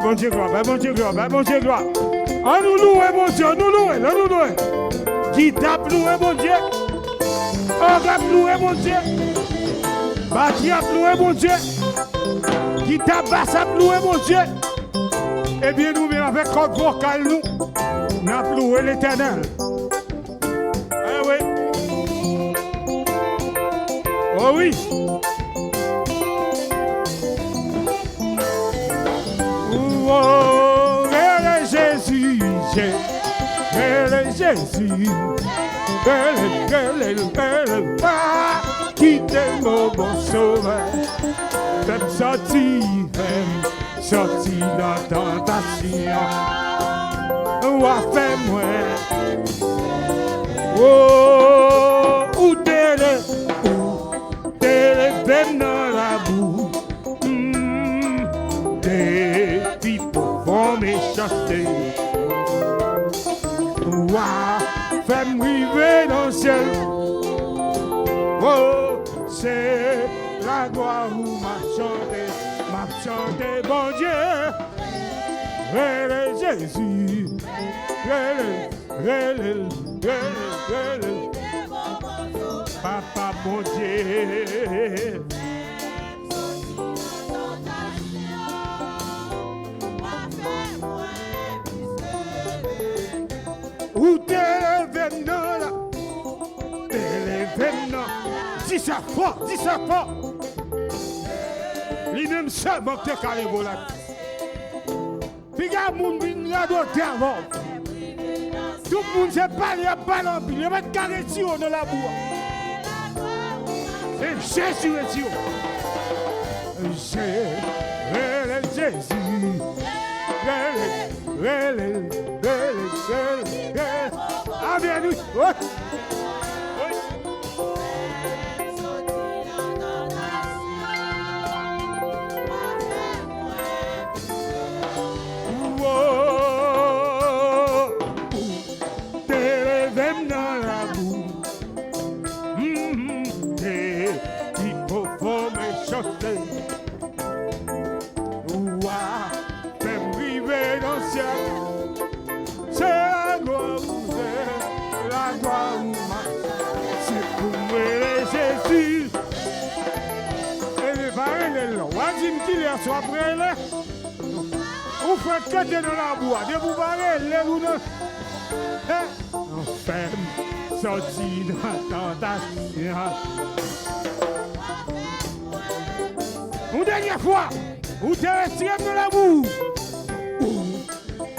Bon Dieu gloire, bon Dieu gloire, bon Dieu gloire. On nous loue, bon Dieu, nous louer. Qui tape louer, bon Dieu. On tape louer, bon Dieu. Bah qui a loué, bon Dieu. Qui tape basse à louer, bon Dieu. Eh bien, nous, mais avec notre vocal, nous avons loué l'Éternel. Eh oui. Oh oui. Oh, Jésus, qui t'aime mon bon sauveur, fais-moi sortir dans tentation, fais-moi, où t'es dans la boue, des people pour méchanceté. Fais-moi vivre dans le ciel. Oh, c'est la gloire où m'a chanté, bon Dieu. Jésus, Papa, bon Dieu. Où t'es venant, dis ça fort, lui-même seul, mon t'es carré volant. Puis gars, moun bin la doté avant. Tout le monde sait pas, il y a ballon, il y a pas de carré dans la boue. C'est Jésus et Dieu. Jésus. Soit prêt là, vous faites que dans la boîte, vous parlez, vous ne. Enfin, sorti dans tentation. Une dernière fois, vous te retirez dans la boue, ou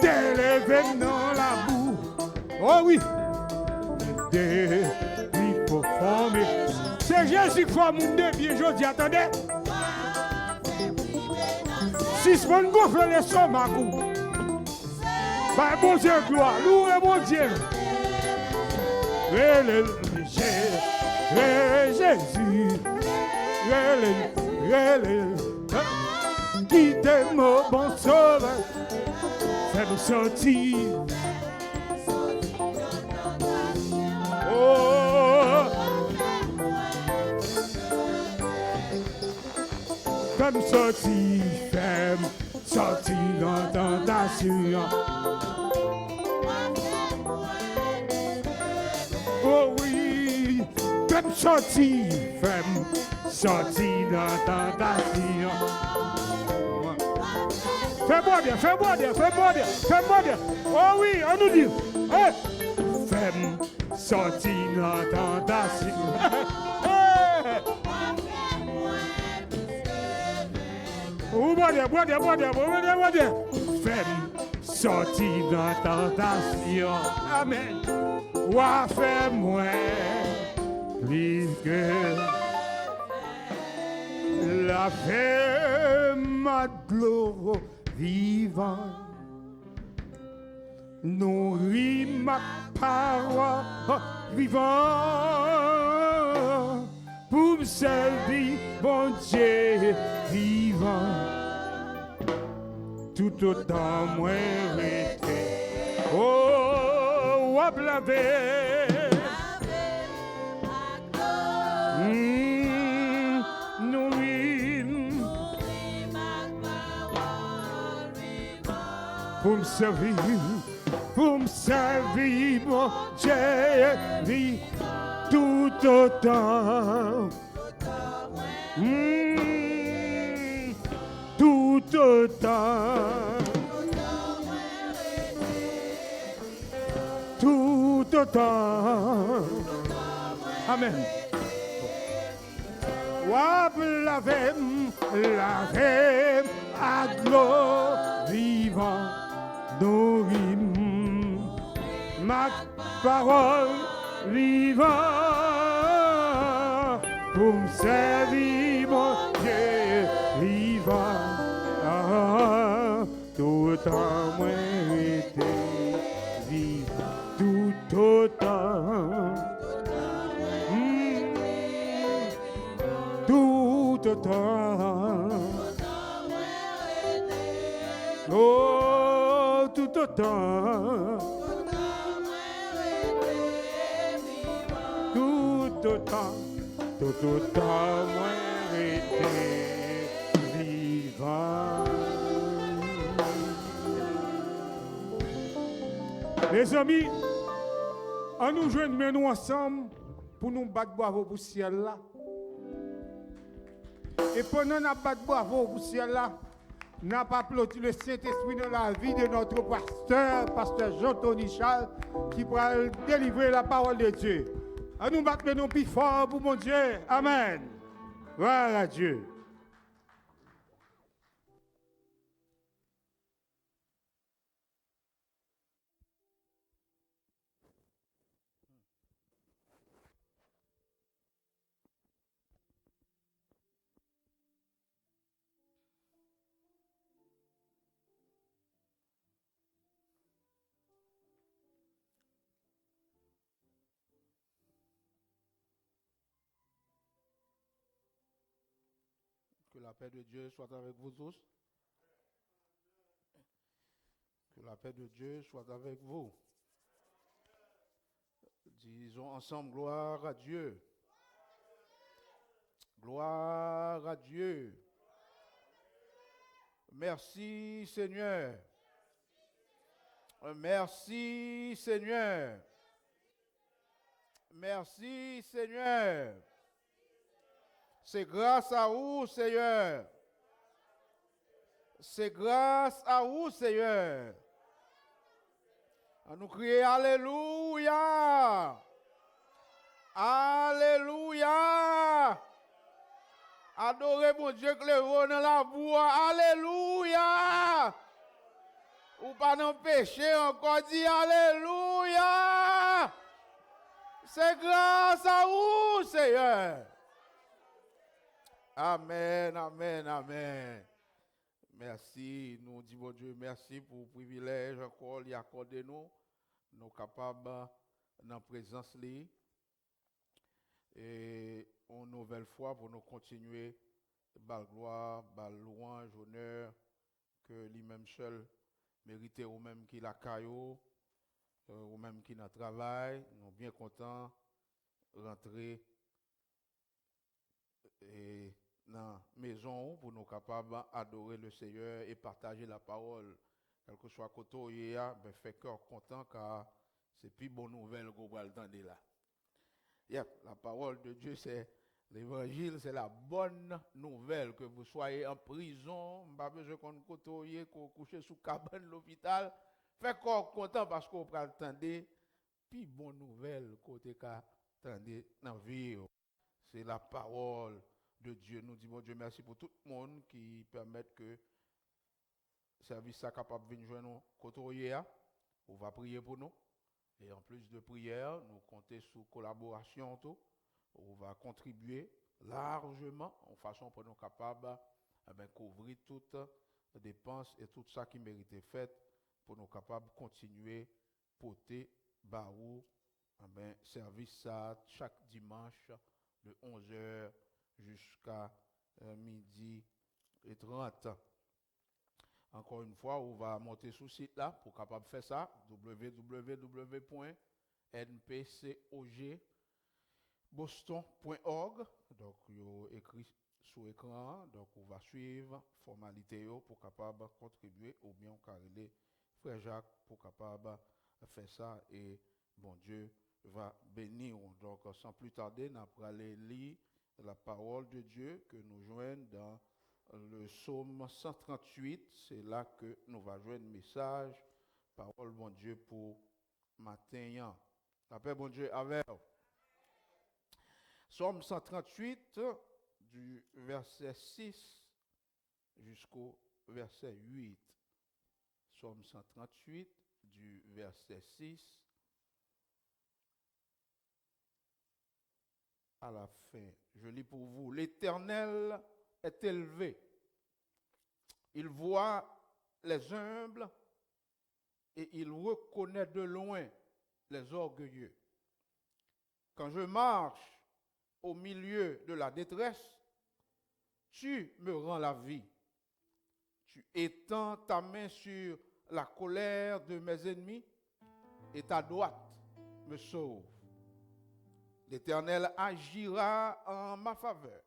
t'élevez dans la boue. Oh oui, c'est Jésus qui fait mon dévier, je dis, attendez. Si ce bon gonfle les stomacs, bah bon Dieu gloire, louez mon Dieu. Jésus, qui t'aime mon bon sauveur, fais-moi sortir. Oh, fais-moi sortir. Sorti dans tentation. Oh oui, femme sorti dans tentation. Fais-moi bien. Oh oui, on nous dit. Hey. Femme sorti dans tentation. Bois bien. Fais-moi sortir dans tentation. Amen. Ouah, fais-moi vivre que la femme de l'eau vivante. Nourris ma parole vivante. Pour me servir, bon Dieu vivant. Tout autant moi été. Oh, wap lavé. Nourris pour me servir, mon Dieu vivant. Tout autant. Tout autant. Tout autant. Amen. Wap lavem à l'eau vivant, nourrim ma parole vivant, pour me servir, mon Dieu vivant. Tout autant moi été vivant, tout autant. Tout autant. Oh, tout autant. Tout autant. Tout autant, moi, été vivant. Les amis, on nous joindre nous ensemble pour nous battre bravo pour le ciel là. Et pendant nous battre bravo pour le ciel là, nous avons applaudi le Saint-Esprit dans la vie de notre pasteur Jean-Tony Charles, qui pourra délivrer la parole de Dieu. À nous battre nous plus fort pour mon Dieu. Amen. Voilà Dieu. Que la paix de Dieu soit avec vous tous. Que la paix de Dieu soit avec vous. Disons ensemble gloire à Dieu. Gloire à Dieu. Merci Seigneur. Merci Seigneur. Merci Seigneur. C'est grâce à vous, Seigneur. C'est grâce à vous, Seigneur. À nous crier Alléluia. Alléluia. Adorez mon Dieu que le vent dans la voix. Alléluia. Ou pas non péché encore dit Alléluia. C'est grâce à vous, Seigneur. Amen, amen, amen. Merci, nous disons Dieu, merci pour le privilège encore d'y accorder nous capables dans la présence li. Et une nouvelle fois pour nous continuer, bal gloire, bal louange, honneur, que lui-même seul mérite ou même qui la caillou, ou même qui n'a travail, nous bien contents rentrer et dans la maison pour nous capables d'adorer le Seigneur et partager la parole. Quel que soit côté, ben fait cœur content car c'est plus bonne nouvelle qu'on va entendre là. Yep, la parole de Dieu c'est l'évangile, c'est la bonne nouvelle que vous soyez en prison, pas besoin qu'on côtoie, qu'on couche sous cabane l'hôpital. Fait cœur content parce qu'on peut entendre plus bonne nouvelle côté qu'a entendre dans la vie. C'est la parole de Dieu. Nous disons Dieu merci pour tout le monde qui permet que le service soit capable de venir joindre nous côté. On va prier pour nous. Et en plus de prière, nous comptons sur collaboration. On va contribuer largement en façon pour nous capables de couvrir toutes les dépenses et tout ça qui mérite fait pour nous capables de continuer porter barou service ça chaque dimanche de 11h jusqu'à midi et 30. Encore une fois, on va monter sur le site là pour capable faire ça, www.npcog.boston.org. Donc, il écrit sur l'écran, donc on va suivre formalité pour capable contribuer ou bien on carrer frère Jacques pour capable faire ça et bon Dieu va bénir. Donc, sans plus tarder, nous allons aller lire la parole de Dieu que nous joignons dans le psaume 138. C'est là que nous allons joindre le message, parole bon Dieu pour matin. La paix bon Dieu avec. Psaume 138 du verset 6 jusqu'au verset 8. Psaume 138 du verset 6 à la fin. Je lis pour vous. L'Éternel est élevé. Il voit les humbles et il reconnaît de loin les orgueilleux. Quand je marche au milieu de la détresse, tu me rends la vie. Tu étends ta main sur la colère de mes ennemis et ta droite me sauve. L'Éternel agira en ma faveur.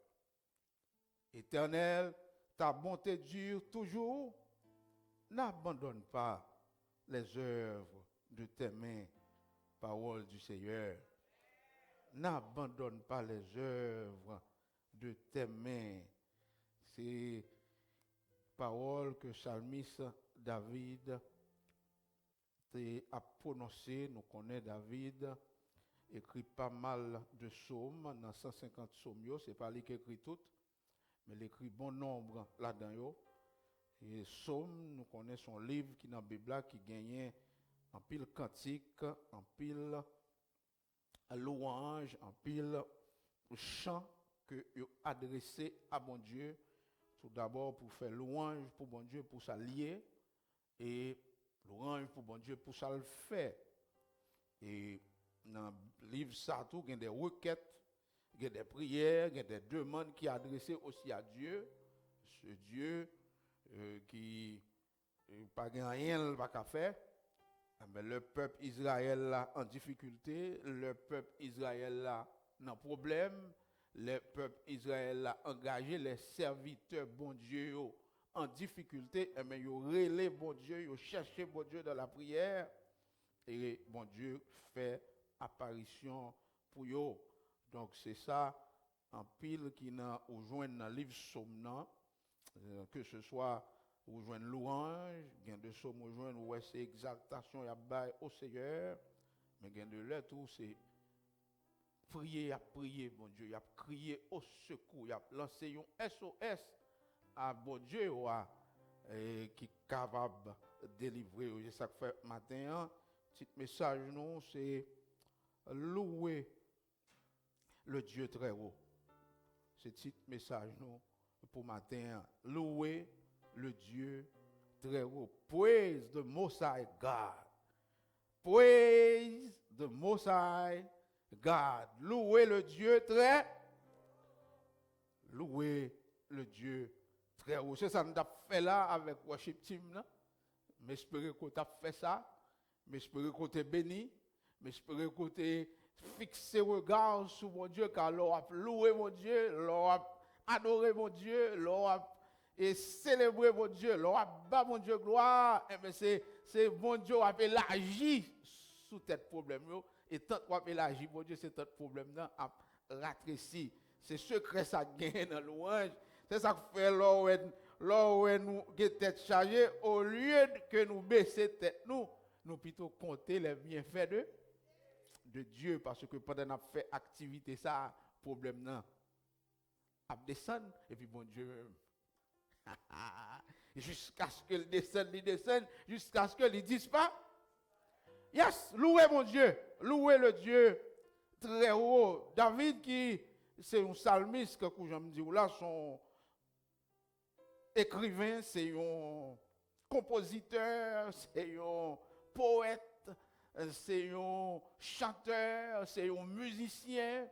Éternel, ta bonté dure toujours. N'abandonne pas les œuvres de tes mains, parole du Seigneur. N'abandonne pas les œuvres de tes mains. C'est parole que psalmiste David a prononcé. Nous connaissons David, écrit pas mal de psaumes, dans 150 psaumes, c'est pas lui qui écrit tout, mais il écrit bon nombre là-dedans. Et psaume, nous connaissons son livre qui est dans la Bible, qui gagnait en pile cantique, en pile louange, en pile chant que adressé à bon Dieu. Tout d'abord pour faire louange pour bon Dieu, pour s'allier, et louange pour bon Dieu, pour ça le faire. Et dans le livre ça, tout, il y a des requêtes, il y a des prières, il y a des demandes qui sont adressées aussi à Dieu. Ce Dieu qui n'a pas rien à faire. Mais le peuple Israël là en difficulté, le peuple Israël là dans problème, le peuple Israël là engagé, les serviteurs bon Dieu en difficulté, mais ils relèvent bon Dieu, ils cherchent bon Dieu dans la prière, et bon Dieu fait apparition pour eux. Donc c'est ça en pile qui n'a ou joindre dans le livre Psaume, que ce soit ou joindre louange, gain de somme ou joindre ouais c'est exaltation y a bail au Seigneur, mais gain de lettre c'est prier bon Dieu, y a crier au secours, y a lancé un SOS à bon Dieu qui est capable de délivrer. C'est ça que fait matin, petit message nous c'est louer le Dieu très haut. C'est petit message nous pour matin, louer le Dieu très haut. Praise the Most High God. Praise the Most High God. Louer le Dieu très. Louer le Dieu très haut. C'est ça que nous avons fait là avec Worship Team. Là. Mais j'espère que tu as fait ça. Mais j'espère que tu es béni. Mais j'espère que tu es fixé regard sur mon Dieu. Car l'on a loué mon Dieu. L'on a adoré mon Dieu. L'on a et célébrer mon Dieu, bas mon Dieu gloire, et bien c'est mon Dieu qui a élargi sous tête problème et tant qu'on a élargi mon Dieu c'est tant problème là a ratréci. C'est secret ça gagne dans louange. C'est ça que fait là nous tête chargée au lieu que nous baisser tête nous plutôt compter les bienfaits de Dieu parce que pendant qu'on a fait activité ça problème là a descendre et puis bon Dieu jusqu'à ce qu'il descende, jusqu'à ce qu'il dise pas. Yes, louez mon Dieu, louez le Dieu très haut. David qui c'est un psalmiste que j'aime dire là, son écrivain, c'est un compositeur, c'est un poète, c'est un chanteur, c'est un musicien.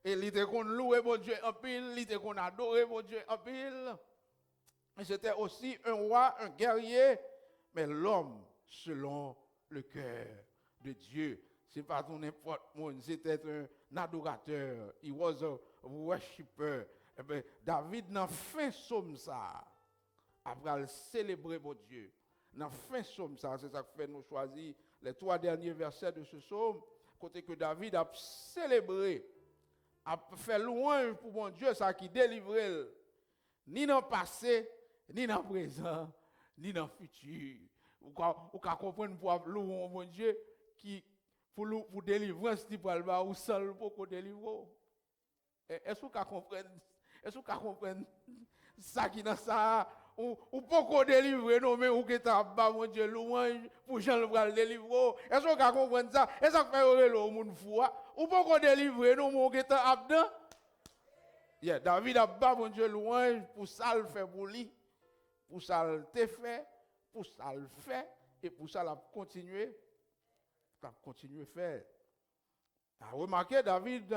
Et il était qu'on louait mon Dieu en pile, il était qu'on adorait mon Dieu en pile. Mais c'était aussi un roi, un guerrier, mais l'homme selon le cœur de Dieu. C'est pas tout n'importe monde, c'était un adorateur. He was a worshipper. Eh bien, David n'a fin somme ça. Après célébrer mon Dieu. N'a fin somme ça, c'est ça que fait nous choisir les 3 derniers versets de ce psaume, côté que David a célébré, a fait louange pour mon Dieu, ça qui délivrait ni dans le passé, ni dans le présent, ni dans le futur. Ou comprendre pour louer mon Dieu qui pour délivrance qui pour le ou seul pour délivrer. Est-ce que vous comprenez? Est-ce que vous comprenez ça qui dans ça ou pas qu'on délivre, non, mais ou qui t'a bas, mon Dieu, louange, pour Jean le bras délivrer. Est-ce qu'on peut comprendre ça? Est-ce qu'on fait le monde fou? Ou pas qu'on délivre, non, mais ou qui t'a abdan? Yeah, David a bas, mon Dieu, louange, pour ça le fait pour lui, pour ça le fait, pour ça le fait, et pour ça l'a continué faire. Remarquez, David,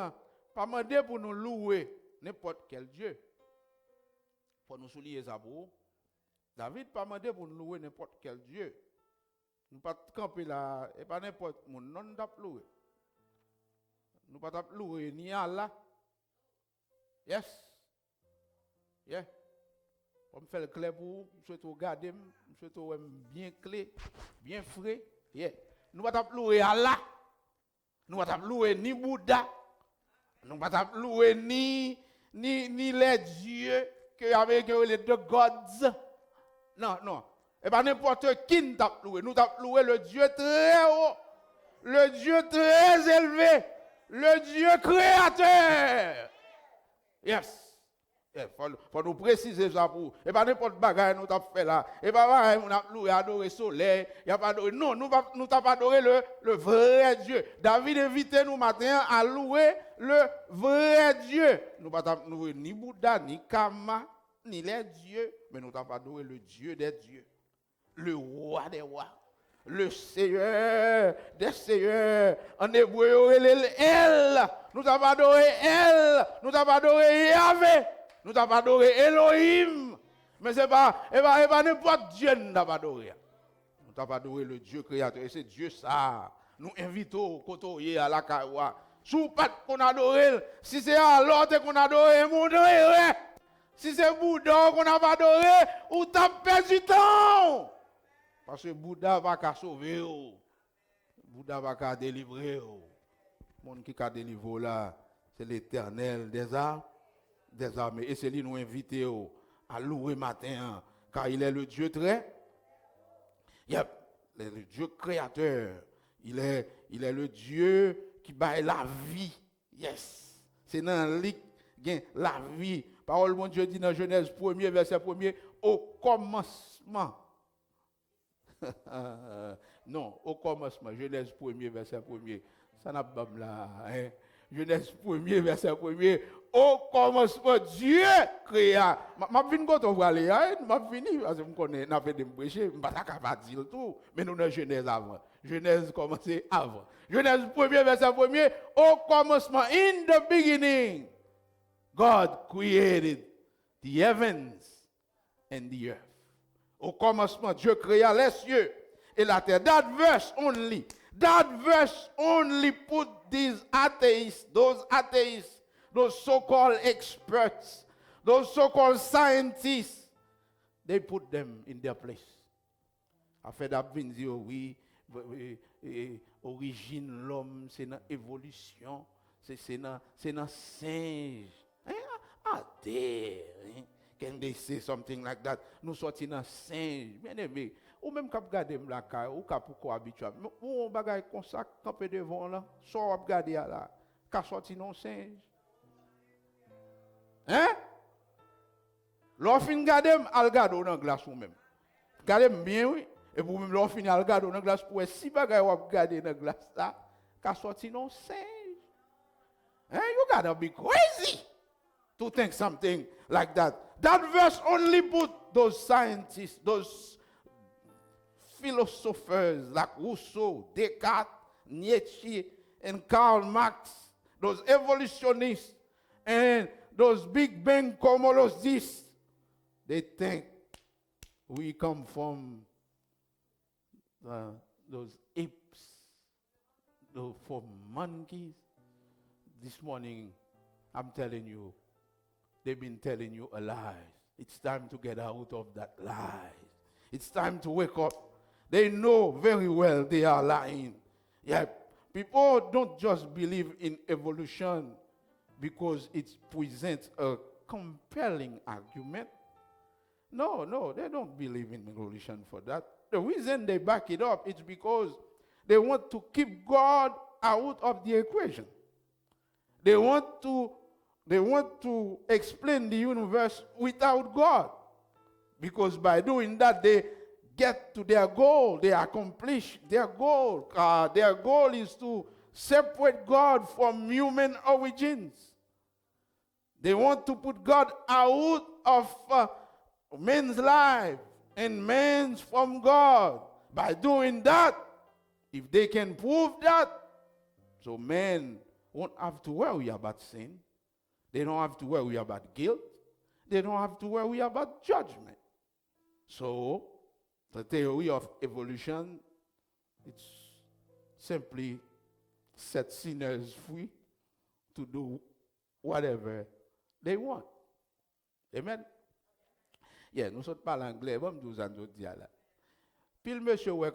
pas demandé pour nous louer n'importe quel Dieu. Pour nous souligner ça pour vous. David pas demandé pour nous louer n'importe quel Dieu. Nous pas camper là, et pas n'importe mon non tap louer. Nous pas tap louer ni Allah. Yes. Yeah. On fait le clair pour vous, je souhaite regarder, je souhaite bien clé, bien frais. Yeah. Nous pas tap louer Allah. Nous pas tap louer ni Bouddha. Nous pas tap louer ni les dieux que avec les deux gods. Non, non. Et pas n'importe qui nous tape loué. Nous tape loué le Dieu très haut, le Dieu très élevé, le Dieu créateur. Yes. Faut nous préciser ça pour. Et pas n'importe bagaille nous tape fait là. Et pas bagaille nous tape loué adorer soleil. Y a pas adorer. Non, nous tape adorer le vrai Dieu. David invite nous matin à louer le vrai Dieu. Nous pas tape louer ni Bouddha, ni Kama, ni les dieux, mais nous tape adorer le Dieu des dieux. Le roi des rois. Le Seigneur des seigneurs. En hébreu, El. Nous avons adoré El. Nous avons adoré Yahvé. Nous avons adoré Elohim. Mais ce n'est pas n'importe Dieu nous avons adoré. Nous avons adoré le Dieu créateur. Et c'est Dieu ça. Nous invitons côtoyer à la Kawa. Sous pas qu'on adore. Si c'est à l'autre qu'on adore, mon Dieu. Si c'est Bouddha qu'on a adoré, ou t'as perdu du temps. Parce que Bouddha va qu'à sauver. Bouddha va qu'à délivrer. Le monde qui a délivré là, c'est l'Éternel des armées. Et c'est lui nous inviter à louer matin, car il est le Dieu très. Le Dieu créateur. Il est le Dieu qui bat la vie. Yes. C'est dans lui qui la vie. Parole mon Dieu dit dans Genèse 1er, verset 1er, au commencement. Non, au commencement, Genèse 1er, verset 1er. Ça n'a pas là. Hein? Genèse 1er, verset 1er. Au commencement, Dieu créa. Je vais venir quand on va aller. Je vais venir parce que je connais, je vais me prêcher. Je ne vais pas dire tout. Mais nous avons Genèse avant. Genèse commencé avant. Genèse 1er, verset 1er. Au commencement, in the beginning, God created the heavens and the earth. Au commencement, Dieu créa les cieux et la terre. That verse only put these atheists, those so-called experts, those so-called scientists, they put them in their place. Afin d'abvenir, oui, origine l'homme, c'est une évolution, c'est un singe. Ah, there. Can they say something like that? Nous sortis dans singe. Bien aimé. Ou même quand vous regardez la caille, ou quand vous habituez. Ou on bagaille comme ça, camper devant là, soit vous regardez là, quand sorti dans singe. Hein? L'offre regarder, al regarder dans la glace ou même. Regardez bien, oui. Et pour même l'offre al regarder dans la glace, pour si bagaille vous regarder dans la glace là, quand sorti dans singe. Hein? You gotta be crazy to think something like that. That verse only put those scientists, those philosophers like Rousseau, Descartes, Nietzsche, and Karl Marx, those evolutionists, and those Big Bang cosmologists. They think we come from those apes, from monkeys. This morning, I'm telling you, they've been telling you a lie. It's time to get out of that lie. It's time to wake up. They know very well they are lying. Yeah, people don't just believe in evolution because it presents a compelling argument. No, they don't believe in evolution for that. The reason they back it up is because they want to keep God out of the equation. They want to explain the universe without God. Because by doing that, they get to their goal. They accomplish their goal. Their goal is to separate God from human origins. They want to put God out of man's life and man's from God. By doing that, if they can prove that, so men won't have to worry about sin. They don't have to worry about guilt. They don't have to worry about judgment. So, the theory of evolution, it's simply set sinners free to do whatever they want. Amen? Yeah, nous sommes pas l'anglais, bon, nous allons dire là. Puis le monsieur, ouais,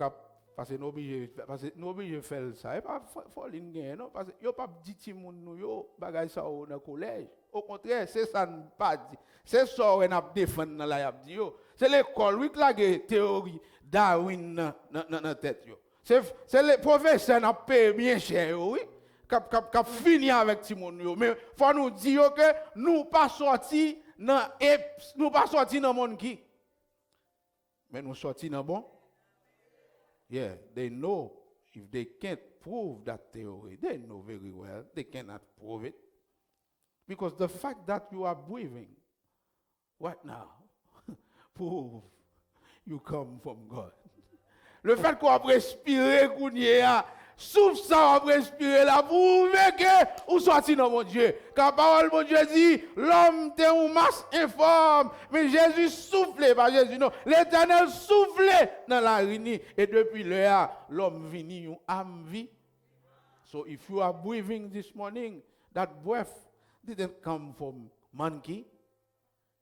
parce que nous obligés de faire ça. Et pas faut l'ingé, non? Parce que yo pas dit ti moun nou yo bagay ça au dans collège. Au contraire, c'est ça ne pas dit. C'est ça on a défendre dans la y a dit yo. C'est l'école oui la théorie Darwin dans tête yo. C'est les professeurs n'a payé bien cher oui. Cap fini avec ti moun yo. Mais faut nous dire que nous pas sorti dans monde qui. Mais nous sorti dans bon. Yeah, they know if they can't prove that theory, they know very well they cannot prove it. Because the fact that you are breathing right now prove you come from God. Le fait qu'on a respiré, qu'on y a, souffle ça, on a respiré là, prouve que vous sortez dans mon Dieu. Car la parole de mon Dieu dit, l'homme était une masse informe, mais Jésus soufflait, pas Jésus non, l'Éternel soufflait dans la rini, et depuis là, l'homme vini une âme vie. So if you are breathing this morning, that breath didn't come from monkey.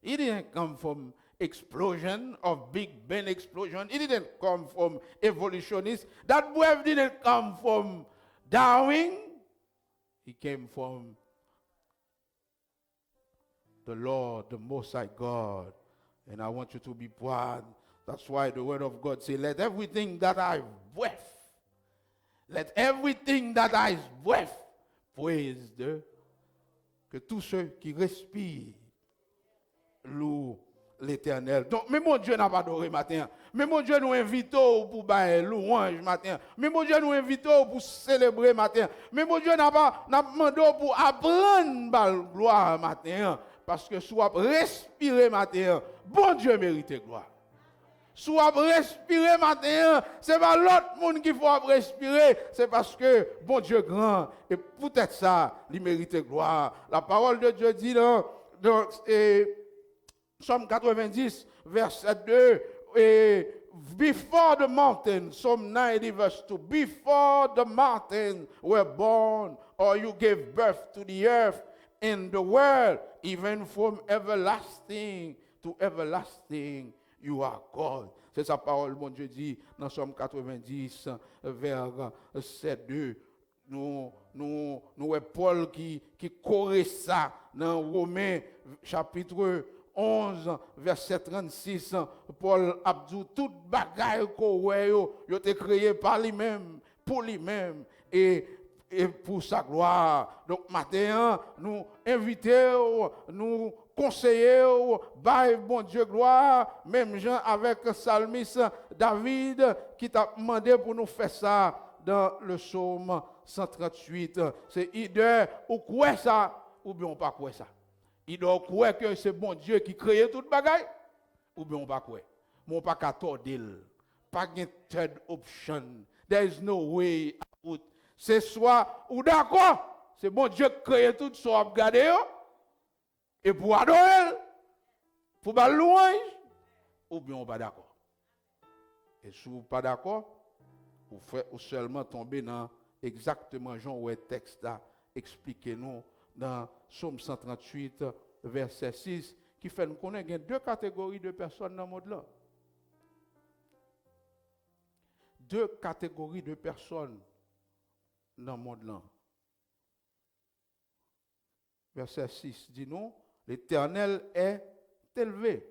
It didn't come from explosion of Big Bang explosion. It didn't come from evolutionists. That breath didn't come from Darwin. It came from the Lord, the Most High God. And I want you to be proud. That's why the Word of God says, let everything that I breath, let everything that I breath, praise the, que tous ceux qui respirent louent l'Éternel. Donc, mais mon Dieu n'a pas adoré matin. Mais mon Dieu nous invite pour bailler louange matin. Mais mon Dieu nous invite pour célébrer matin. Mais mon Dieu n'a demandé pour apprendre la gloire matin. Parce que soit respirer matin, bon Dieu mérite gloire. Soit respirer matin, c'est pas l'autre monde qui faut respirer, c'est parce que bon Dieu grand et peut-être ça, il mérite gloire. La parole de Dieu dit dans Psalm 90, verset 2, before the mountain, Psalm 90, verse 2, before the mountains were born, or you gave birth to the earth and the world, even from everlasting to everlasting, you are God. C'est sa parole, mon Dieu dit, dans Psalm 90, verset 2. Nous Paul qui corrige ça dans Romains, chapitre 11, verset 36, Paul a dit tout bagaille qu'on a été créé par lui-même, pour lui-même et pour sa gloire. Donc matin, nous invitons, nous conseillons, bye bon Dieu gloire, même gens avec psalmiste David qui t'a demandé pour nous faire ça dans le psaume 138. C'est idée ou quoi ça ou bien on pas quoi ça. Il doit croire que c'est bon Dieu qui crée toute bagaille ou bien on pas quoi. Mon pas qu'à tordil. Pas de third option. There is no way out. C'est soit ou d'accord, c'est bon Dieu qui crée tout soit regarder et pour adorer, pour faire louange ou bien on pas d'accord. Et si vous pas d'accord, ou seulement tomber dans exactement Jean où est texte là, expliquez-nous dans Psaume 138, verset 6, qui fait nous connaître qu'il y a deux catégories de personnes dans le monde là. Deux catégories de personnes dans le monde là. Verset 6 dit non, l'Éternel est élevé.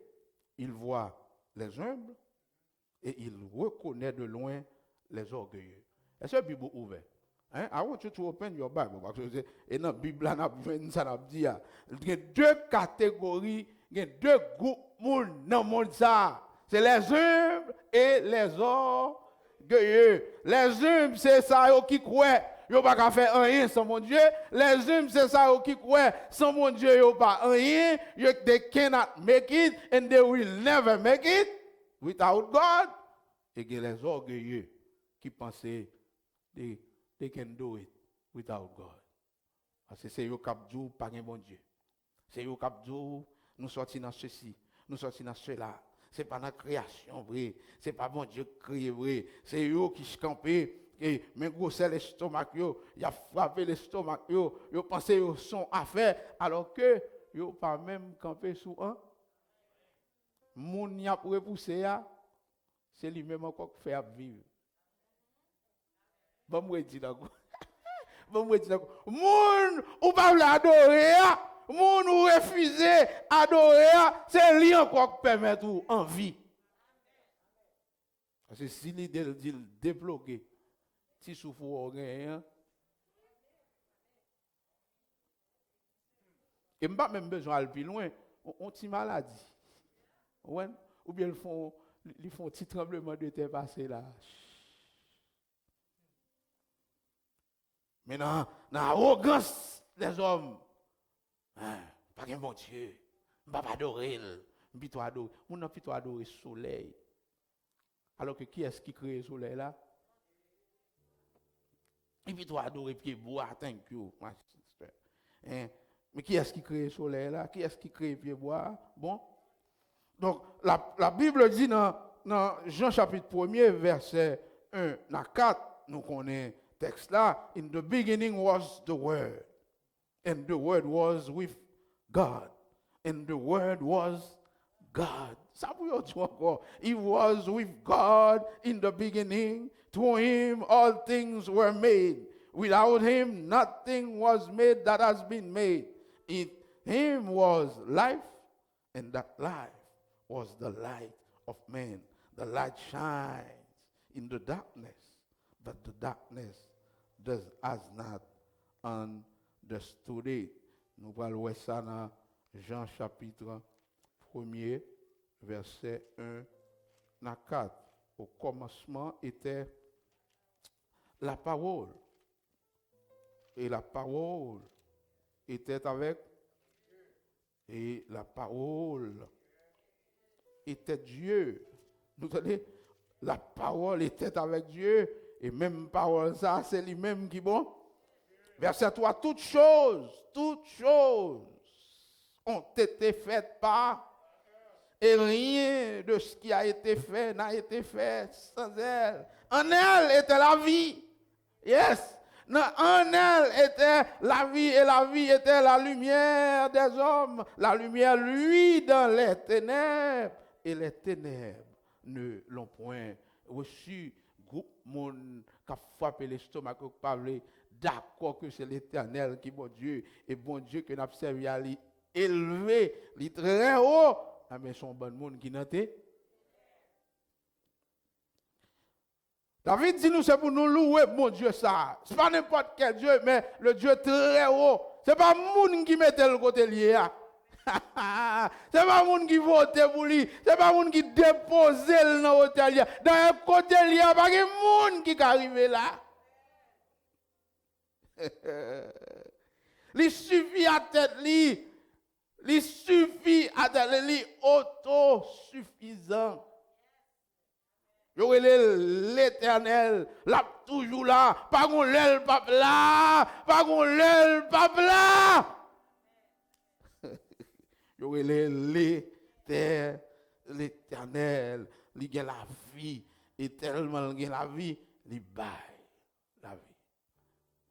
Il voit les humbles et il reconnaît de loin les orgueilleux. Est-ce que la Bible est ouverte? Hein? I want you to open your Bible. Parce que et dans la Bible, ça dit il y a deux catégories, il y a deux groupes moun dans le monde ça. C'est les humbles et les orgueilleux. Les humbles, c'est ça qui croient. Yo pas qu'à faire rien sans mon Dieu. Les humbles, c'est ça qui croient. Sans mon Dieu, yo pas rien. They cannot make it and they will never make it without God. Et que les orgueilleux qui pensaient they can do it without God. Parce que c'est eux qui ont dit pas un bon Dieu. C'est eux qui ont dit nous sortis dans ceci, nous sortis dans cela. C'est pas notre création vrai, c'est pas bon Dieu créé vrai. C'est eux qui se campaient et même grossé l'estomac yo, il a frappé l'estomac yo pensé yo sont affaires alors que yo pas même campé sous un moun y a repoussé ya, c'est lui-même encore qui fait à vivre. Bon moi dit d'accord. Bon moi dit d'accord. Moun ou pas l'adorer, moun ou refuser adorer, c'est lui encore qui permet ou en vie. Parce que si l'idée dit débloquer si souffre rien et m'pas même besoin aller plus loin, on ti maladie. Ou bien ils font un petit tremblement de terre passer là. Mais dans l'arrogance des hommes, pas qu'un bon Dieu, je ne vais pas adorer, je vais adorer. On n'a plutôt adorer le soleil. Alors que qui est-ce qui crée le soleil là? Et puis toi adorer pied bois, thank you, my sister. Mais qui est-ce qui crée le soleil là? Qui est-ce qui crée pied bois? Bon. Donc la Bible dit dans Jean chapitre 1er, verset 1 à 4, nous connaissons texte là. In the beginning was the Word, and the Word was with God, and the Word was God. Ça vous dit encore. He was with God in the beginning. Through him all things were made. Without him nothing was made that has been made. In him was life, and that life was the light of man. The light shines in the darkness, but the darkness has not understood it. Nous allons voir ça dans Jean chapitre 1er, verset 1 à 4. Au commencement était la parole. Et la parole était avec. Et la parole était Dieu. Nous savez, la parole était avec Dieu. Et même parole, ça, c'est lui-même qui bon. Verset 3, toutes choses ont été faites par. Et rien de ce qui a été fait n'a été fait sans elle. En elle était la vie. Yes. En elle était la vie et la vie était la lumière des hommes. La lumière, lui, dans les ténèbres. Et les ténèbres ne l'ont point reçu. Groupe monde qui a frappé l'estomac, qui a parlé d'accord que c'est l'Éternel qui est bon Dieu. Et bon Dieu que nous avons servi à lui élevé, lui très haut. Mais son bon monde qui n'a été. David dit nous c'est pour nous louer mon Dieu ça. Ce n'est pas n'importe quel Dieu, mais le Dieu très haut. Ce n'est pas monde qui mette le côté lié. Ce n'est pas monde qui vote pour lui. Ce n'est pas monde qui dépose dans l'hôtel. Dans le côté lié, il n'y a pas de monde qui arrive là. Il suffit à tête lui. Il suffit à être autosuffisant. L'Éternel, là, toujours là. Pas qu'on l'aile, pas là. Pas qu'on l'aile, pas là. L'Éternel, il a la vie. Et tellement il a la vie, il baille la vie.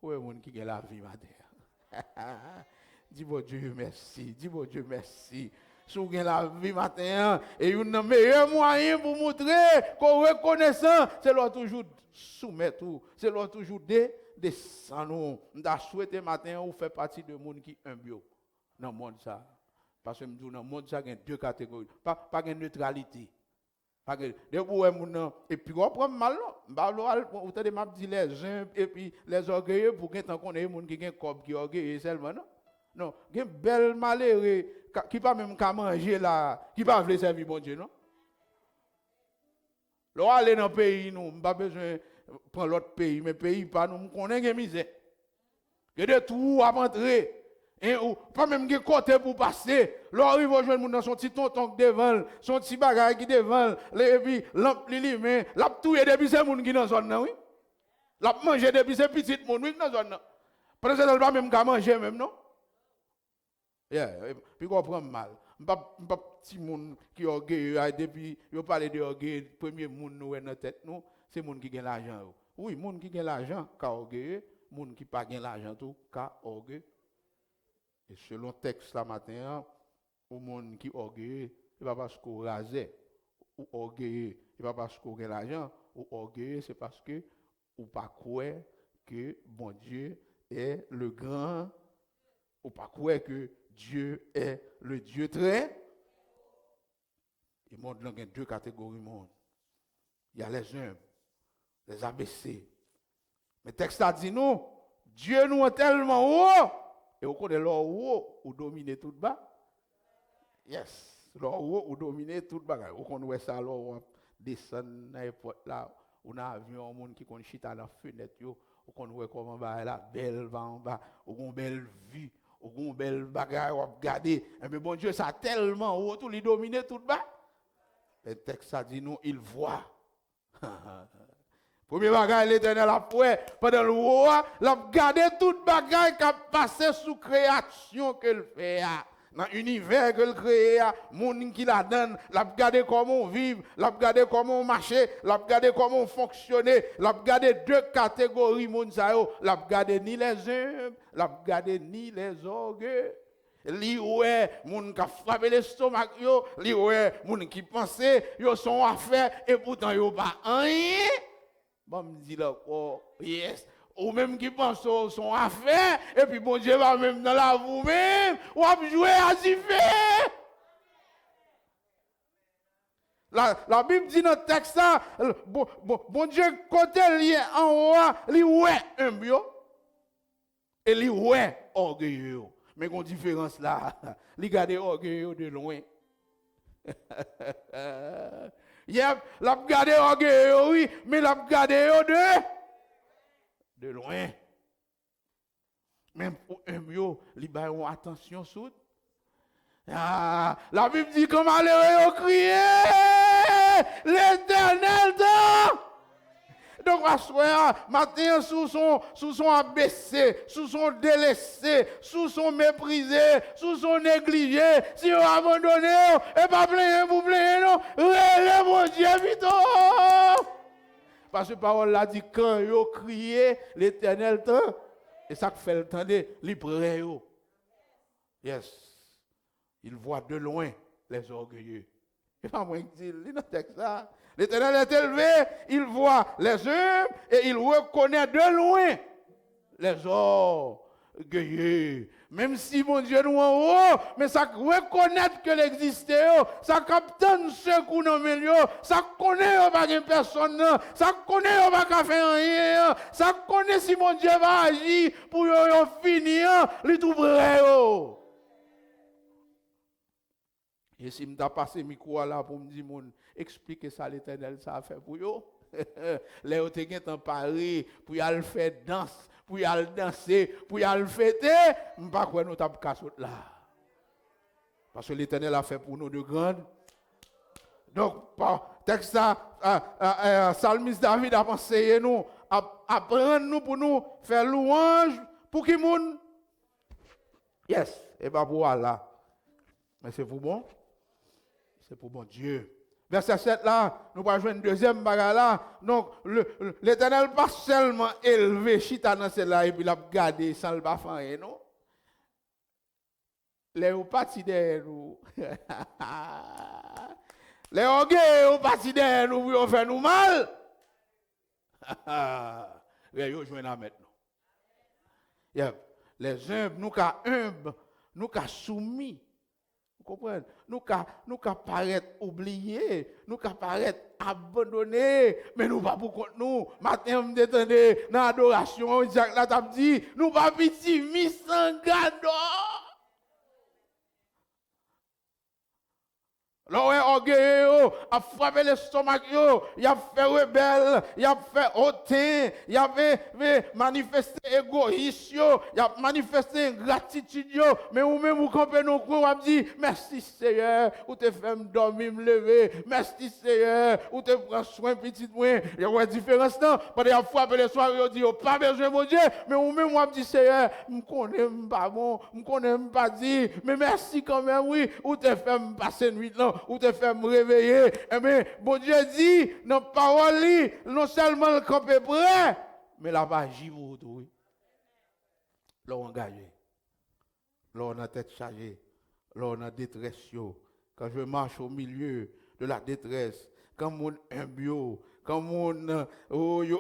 Quoi est-ce qui a la vie, madame? Dis bon Dieu merci, dis bon Dieu merci. Si vous avez la vie matin, et vous avez le meilleur moyen pour montrer qu'on est reconnaissant, c'est là toujours soumettre, c'est là toujours descendre. Je souhaite matin, vous faites partie de monde qui est un bio dans le monde. Ça. Parce que dans le monde, il y a deux catégories. Pas de neutralité. Et puis, on prend mal. Vous avez dit les uns et puis les orgueilleux pour qu'on ait des gens qui ont un corps qui est orgueilleux seulement. Non? Non, il y a un bel malheureux qui pas même qu'à manger là, qui pas veut servir bon Dieu, non? Là, aller dans le pays, nous, pas besoin de prendre l'autre pays, mais pays pas, nous connaissons des misères. Il y a des trous à entrer. Et pas même des côtés pour passer. Là, il va joindre dans son petit tonton devant, son petit bagage qui devant, et puis lampe li mais l'a touyer depuis ces gens qui dans zone là, oui. L'a manger depuis ces petits monde oui dans zone là. Parce que pas même qu'à manger même non. Puis qu'on prend mal. Pas petit monde qui orgueilleux depuis yo parler de orgueil premier monde nous dans tête nous, c'est monde qui gagne l'argent. Oui, monde qui gagne l'argent ka orgueilleux, monde qui pas gagne l'argent tout ka orgueilleux. Et selon le texte ce matin, au monde qui orgueilleux, il va parce qu'on rasait, ou orgueilleux, il va parce qu'on gagne l'argent, ou orgueilleux, c'est parce que ou pas croire que bon Dieu est le grand, ou pas croire que Dieu est le Dieu très. Il montre qu'il y a deux catégories de monde. Il y a les humbles, les abaissés. Mais le texte a dit nous, Dieu nous est tellement haut. Et vous connaissez l'or haut ou dominer tout bas? Yes. L'or haut ou dominer tout bas. Vous connaissez ça, l'or descend dans l'aéroport là, on a avion, un monde qui connaît chita dans la fenêtre, vous connaissez comment va la belle va en bas, ou une belle vue, ou une belle bagarre, ou regarder. Mais bon Dieu, ça tellement haut, tout les dominer tout bas. Le texte a dit nous, il voit. Premier bagage, l'Éternel a fait pendant le roi, il a gardé toute bagage qui a passé sous création qu'il fait. Dans l'univers qu'il crée, le monde qui la donne, il a gardé comment vivre, il a gardé comment marcher, il a gardé comment fonctionner, il a gardé deux catégories de monde, il a gardé ni les humbles, il a gardé ni les orgueilleux. Li ouais, moun qui frappé l'estomac yo, li ouais, moun qui pensait yo sont affaires et pourtant yo pas rien. Bon, me dit là, oh, yes. Ou même qui pense son affaire, et puis bon Dieu va même dans la vous-même, ou à jouer à ziffer. La Bible dit dans le texte, bon Dieu, côté lié en haut, li ouais un bio, et li ouais orgueilleux. Mais il y a une différence là, li garde orgueilleux de loin. Yep, l'a gardé orgueilleux, oui, mais l'a gardé de loin. Même pour un mieux, li ba yon attention soude. Ah, la Bible dit comme malheureux crier l'Éternel dans. Donc, à soir, matin, sous son abaissé, sous son délaissé, sous son méprisé, sous son négligé, si on abandonné, et pas plein, vous plaignez, non, relève mon Dieu, vite. Parce que la parole l'a dit, quand vous criez, l'Éternel temps, et ça fait le temps de libérer. Yes. Il voit de loin les orgueilleux. Et pas moi qui dis, dans le texte là. L'Éternel est élevé, il voit les hommes et il reconnaît de loin les orgueilleux. Même si mon Dieu nous en haut, mais ça reconnaître que l'existe, ça capte ce qu'on a milieu, ça connaît pas de personne, ça connaît pas faire rien, ça connaît si mon Dieu va agir pour finir, les tout vrai. Et si je t'ai passé micro là pour me dire, expliquer ça l'Éternel, ça a fait pour eux. Les autres ont parlé pour y aller faire danse, pour y aller danser, pour y aller fêter. Je ne sais pas quoi nous avons cassé là. Parce que l'Éternel a fait pour nous de grandes. Donc, par texte, Psalmiste David a pensé nous, apprendre nous pour nous faire louange pour qui monde. Yes, et pas pour Allah. Mais c'est pour bon. C'est pour bon Dieu. Verset 7 là, nous allons jouer une deuxième bagarre là. Donc, l'Éternel pas seulement élevé, chita dans celle-là, et puis l'a gardé sans le bafan, non? Les ou partis derrière nous. Les orgueils ou partis derrière nous, pour faire nous mal. Les ou jouer là maintenant. Les humbles, nous sommes humbles, nous sommes soumis. Vous comprenez? Nous qu'à paraître oubliés, nous qu'à paraître abandonnés, mais nous pas pour compte nous. Matin, me détendez dans l'adoration, Jacques là t'a dit, nous pas petit mis sans gado. L'on orgueilleux, a frappé l'estomac, il a fait rebelle, il a fait hautain, il a manifesté égoïste, il a manifesté ingratitude, mais ou même vous comprenez nous vous a dit merci Seigneur, ou te fait me dormir, me lever, merci Seigneur, ou te prend soin petit moi, il y a une différence non, parce qu'il a frappé le soir, il dit pas besoin mon Dieu, mais ou même moi dit Seigneur, me connais pas bon, me connais pas dit, mais merci quand même oui, ou te fait me passer nuit là, ou te fait me réveiller. Eh bien, bon Dieu dit, dans la parole, non seulement le camp est prêt, mais la va agir pour tout. L'on engagé, l'on a tête chargée, l'on a détresse. Quand je marche au milieu de la détresse, quand mon imbio, quand mon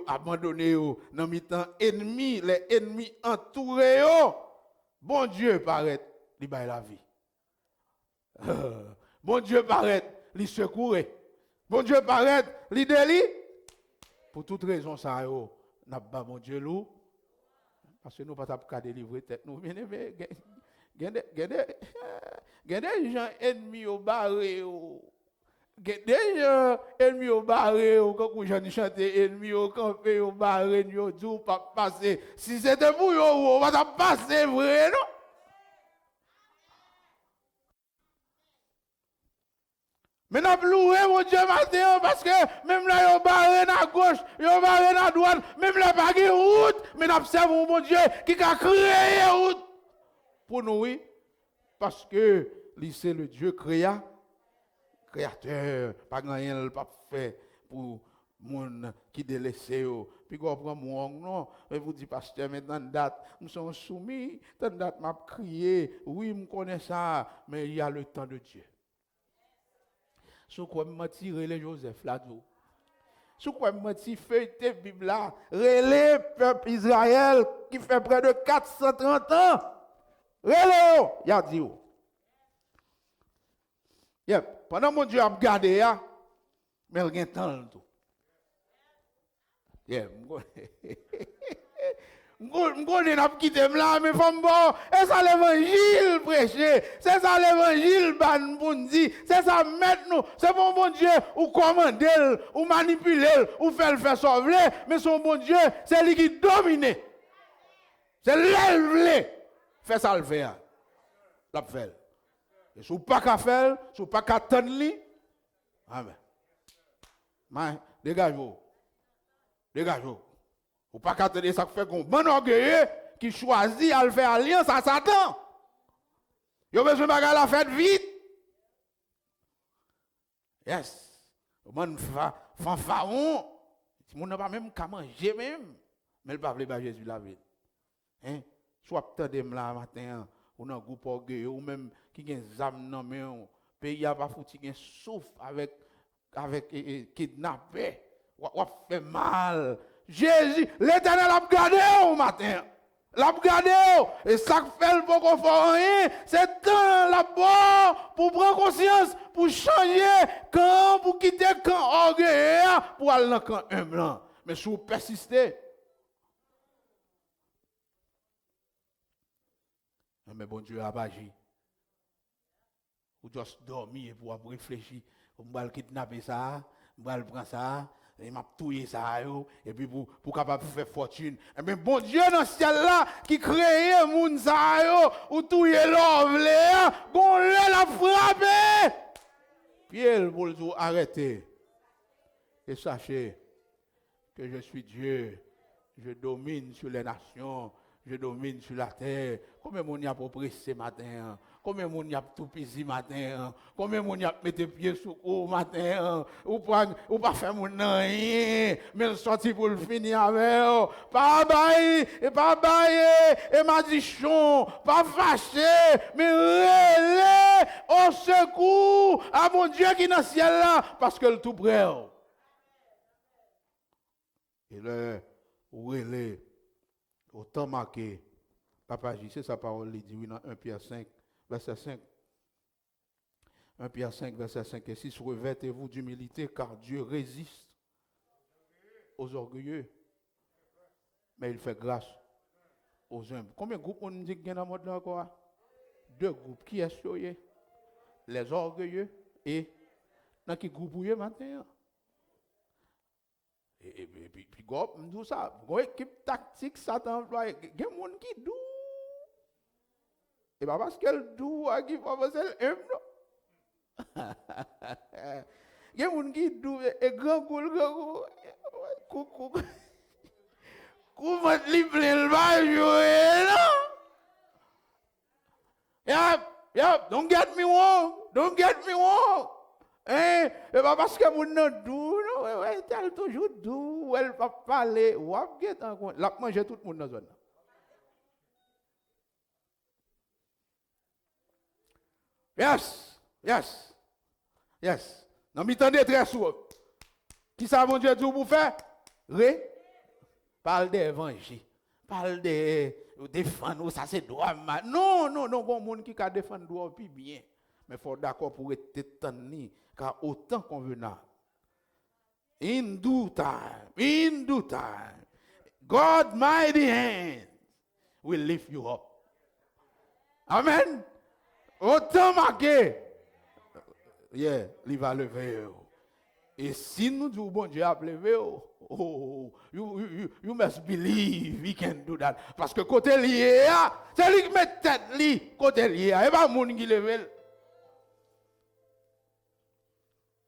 abandonné, dans mes temps ennemis, les ennemis entourés, bon Dieu paraît, il baille la vie. Bon Dieu paraît, il secourir. Bon Dieu paraît, il délit. Pour toute raison, ça, n'a pas mon Dieu loup. Parce que nous ne pouvons pas délivrer tête. Nous, bien aimés, il y a des gens ennemis au barré. Il y a des gens ennemis au barré. Quand vous chantez ennemis au campé, au barré, nous disons pas passer. Si c'était pour vous, on va passer vrai, non? Mais n'a loué mon Dieu matin parce que même là, il barré à gauche, il barré à droite, même là, pas de route, mais n'a observé mon Dieu qui a créé route pour nous, oui. Parce que c'est le Dieu créateur, pas rien pas fait pour monde qui délaissé. Puis quand on prend mon non, et vous dites pasteur, maintenant date, nous sommes soumis, tant date m'a crié, oui, je connais ça, mais il y a le temps de Dieu. Sous quoi m'a tiré les Joseph là-dedans. Sous quoi m'a tiré feuilleté Bible là, relais peuple Israël qui fait près de 430 ans. Relais, il a dit. Yep. Pendant mon Dieu a regardé, mais il y a un temps tout. Yeah. Je n'a quitté là, mais femme bon, et ça l'évangile prêché, c'est ça l'évangile ban pour dire, c'est ça mettre nous, c'est bon bon Dieu, ou commander, ou manipuler, ou faire sauver, mais son bon Dieu, c'est lui qui domine. C'est l'élevé. Fait ça le faire. La fait. Et si vous pas qu'à faire, si vous pas qu'à attendre lui, amen. Mais dégagez-vous. Dégagez-vous. Ou pas qu'à tenir ça fait qu'on bon orgueilleux qui choisit à le faire alliance à Satan. Il a besoin de la fête vite. Yes. Mon fanfaron, mon n'a pas même qu'à manger même, mais il pas veut pas Jésus la vie. Hein? Soit peut-être là matin ou dans groupe orgueilleux ou même qui gagne zam dans main, pays a pas foutu gagne souffle avec kidnappé. Ou fait mal. Jésus, l'Éternel a regardé au matin. L'a regardé et ça fait le bon confort rien. C'est temps là-bas pour prendre conscience, pour changer quand, pour quitter quand orgueilleux, pour aller dans le camp humble. Mais si vous persistez, mais bon Dieu a pas agi. Vous juste dormir pour réfléchir. Vous allez kidnapper ça, vous allez prendre ça. Il m'a touillé ça, et puis pour capable faire fortune. Mais bon Dieu dans ce ciel là, qui crée moun ça, ou touillé l'homme, bon l'a frappé. Pierre pour le arrêter. Et sachez que je suis Dieu. Je domine sur les nations. Je domine sur la terre. Combien de monde y a pour ce matin? Combien de monde y a tout pisé matin? Combien de monde y a mis pieds sous le matin? Ou pas faire mon rien, mais sorti pour le finir avec. Pas bailler, et m'a dit chon, pas fâché, mais relais au secours à mon Dieu qui est dans le ciel là, parce que le tout prêt. Et là, relais. Au temps marqué, Papa J, c'est sa parole, il dit oui dans 1 Pierre 5, verset 5. 1 Pierre 5, verset 5 et 6, revêtez-vous d'humilité, car Dieu résiste aux orgueilleux, mais il fait grâce aux humbles. Combien de groupes on dit qu'il y a dans le monde là encore? 2 groupes. Qui est-ce? Les orgueilleux et dans qui groupe ou matin. Et puis go nous ça, go équipe tactique Satan employé, il y a des gens qui doux. Et pas parce qu'elle doux qui va passer aime non. Il y a des gens qui doux et grand coucou. Comment li plein va jouer non? Yep, don't get me wrong. Et pas parce que mon nom doux, non, elle toujours doux, elle va parler, ou va get en compte, la manger tout le monde dans la zone. Yes. Non, m'entendez très souvent. Qui ça, mon Dieu, pour faire? Parle d'évangile. Parle de défendre, ça c'est droit. Non, bon monde qui a défendre droit puis bien. Mais il faut d'accord pour être tenu, car autant convenable. In due time, God mighty hand will lift you up. Amen. Autant marqué. Yeah, il va lever. Et si nous disons, bon Dieu a levé, you must believe he can do that. Parce que côté lié, c'est lui qui met tête li, côté lié, et pas moun qui lève.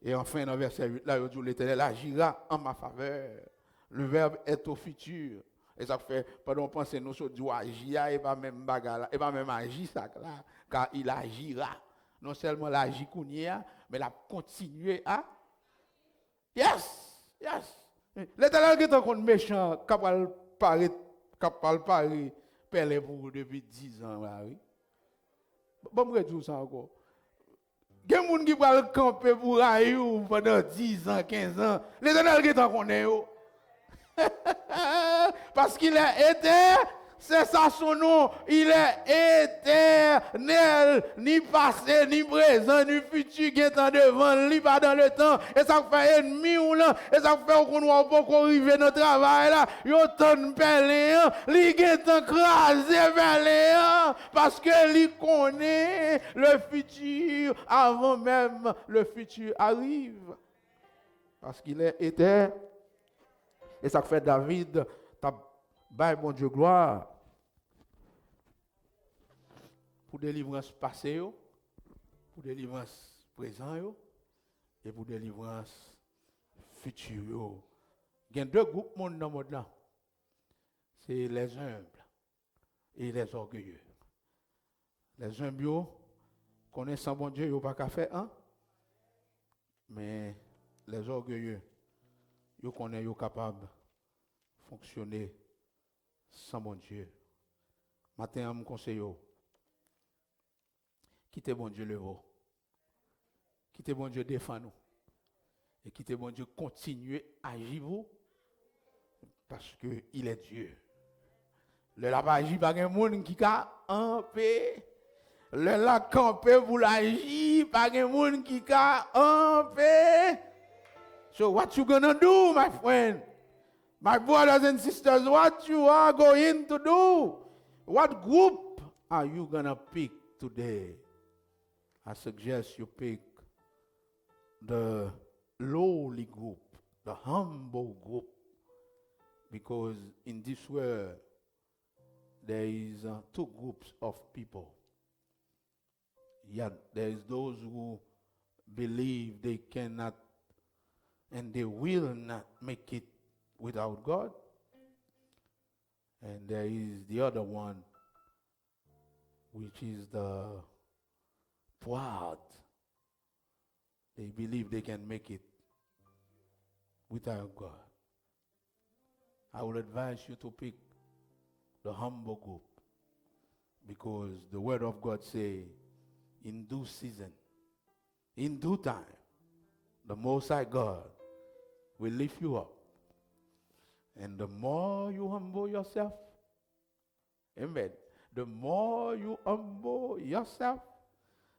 Et enfin, dans verset 8, là, il dit l'Éternel agira en ma faveur. Le verbe est au futur. Et ça fait, pendant qu'on pense, nous sommes agir, et pas même bagarre, et pas même agir ça là, car il agira. Non seulement l'agir qu'on y a, mais il a continué à. Yes. L'Éternel qui est un méchant, capable de parler, pelle pour depuis 10 ans. Là, oui. Bon, je vais dire ça encore. Il y a des gens qui vont camper pour Ayou pendant 10 ans, 15 ans. L'Éternel qui est un connaît. Parce qu'il est éternel, c'est ça son nom. Il est éternel, ni passé, ni présent, ni futur, qui est en devant, ni pas dans le temps. Et ça fait ennemi ou là, et ça fait qu'on ne va pas arriver dans le travail là. Il y a tant de péléans, il est écrasé péléans, parce qu'il connaît le futur avant même le futur arrive. Parce qu'il est éternel. Et ça fait David, t'as bail bon Dieu gloire. Pour délivrance passée, pour délivrance présente et pour délivrance future. Il y a deux groupes dans le monde là. C'est les humbles et les orgueilleux. Les humbles connaissent bon Dieu, ils n'ont pas qu'à faire un. Mais les orgueilleux, ils connaissent, ils sont capables de fonctionner sans bon Dieu. Matin, je me conseille. Quittez bon Dieu le haut. Quittez bon Dieu défend nous. Et quittez bon Dieu continuer à agir vous. Parce qu'il est Dieu. Le la pas agir par un monde qui a en paix. Le la camper pour l'agir par un monde qui a en paix. So what you gonna do, my friend? My brothers and sisters, what you are going to do? What group are you gonna pick today? I suggest you pick the lowly group, the humble group, because in this world there is two groups of people. Yeah, there is those who believe they cannot and they will not make it without God. And there is the other one, which is the proud. They believe they can make it without God. I would advise you to pick the humble group, because the word of God says, in due season, in due time, the Most High God will lift you up. And the more you humble yourself, amen, the more you humble yourself,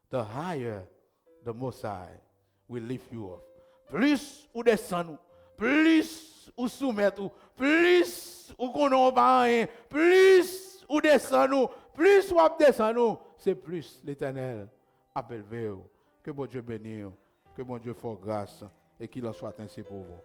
the higher the Most High will lift you up. Plus ou descend, plus ou soumet, plus ou konon ba rien, plus ou descend, plus ou ap descend, c'est plus l'Éternel appelle vers vous. Que bon Dieu bénisse Que mon Dieu fasse grâce et qu'il en soit ainsi pour vous.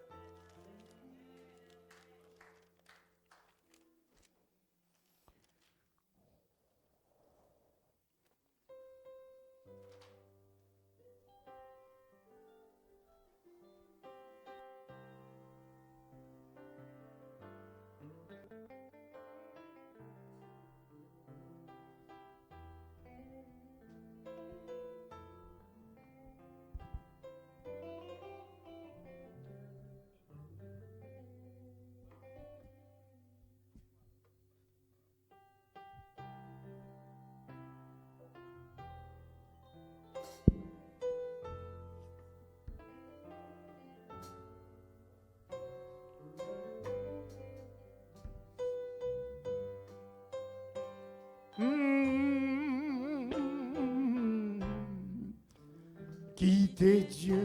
Quitter Dieu,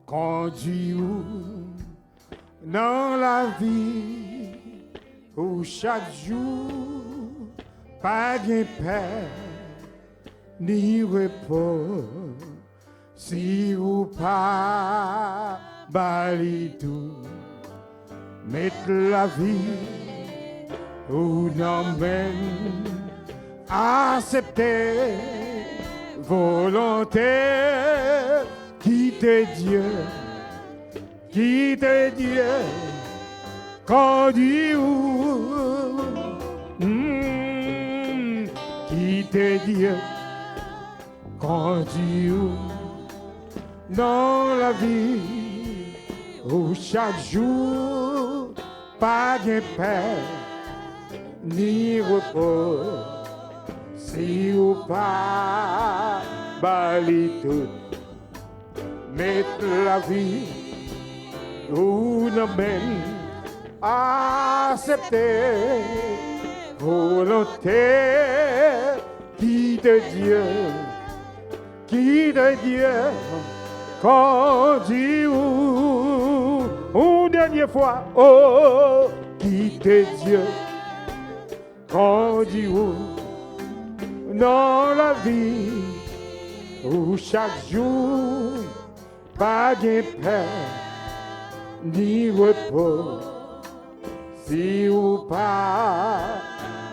conduis-vous dans la vie où chaque jour, pas de paix ni repos, si vous pas bali tout, mettre la vie où non même accepter volonté, quitte Dieu, conduis-vous, quitte Dieu, conduis-vous dans la vie où chaque jour, pas de paix ni repos. Si ou pas, bali tout, mettre la vie ou non même accepter volonté qui de Dieu, conduit une dernière fois, oh, qui de Dieu, conduit dans la vie où chaque jour, pas de paix ni repos, si ou pas,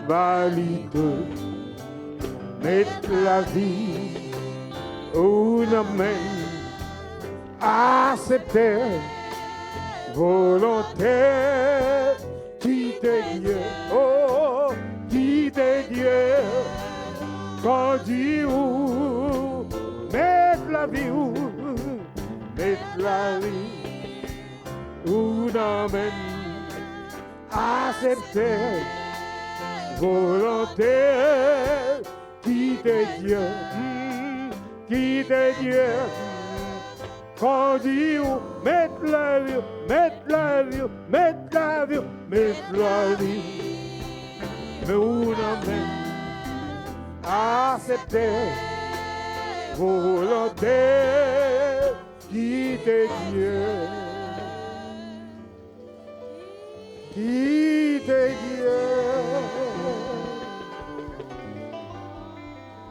valide, mettre la vie où non même accepter volonté, quitter Dieu, oh, quitter Dieu. Conduis où, mettre la vie où, mettre la vie où non même accepter volonté, quitter Dieu, conduis où, mettre la vie, mettre la vie, mettre la vie, mettre la vie, mais où non même accepter volonté quitter Dieu,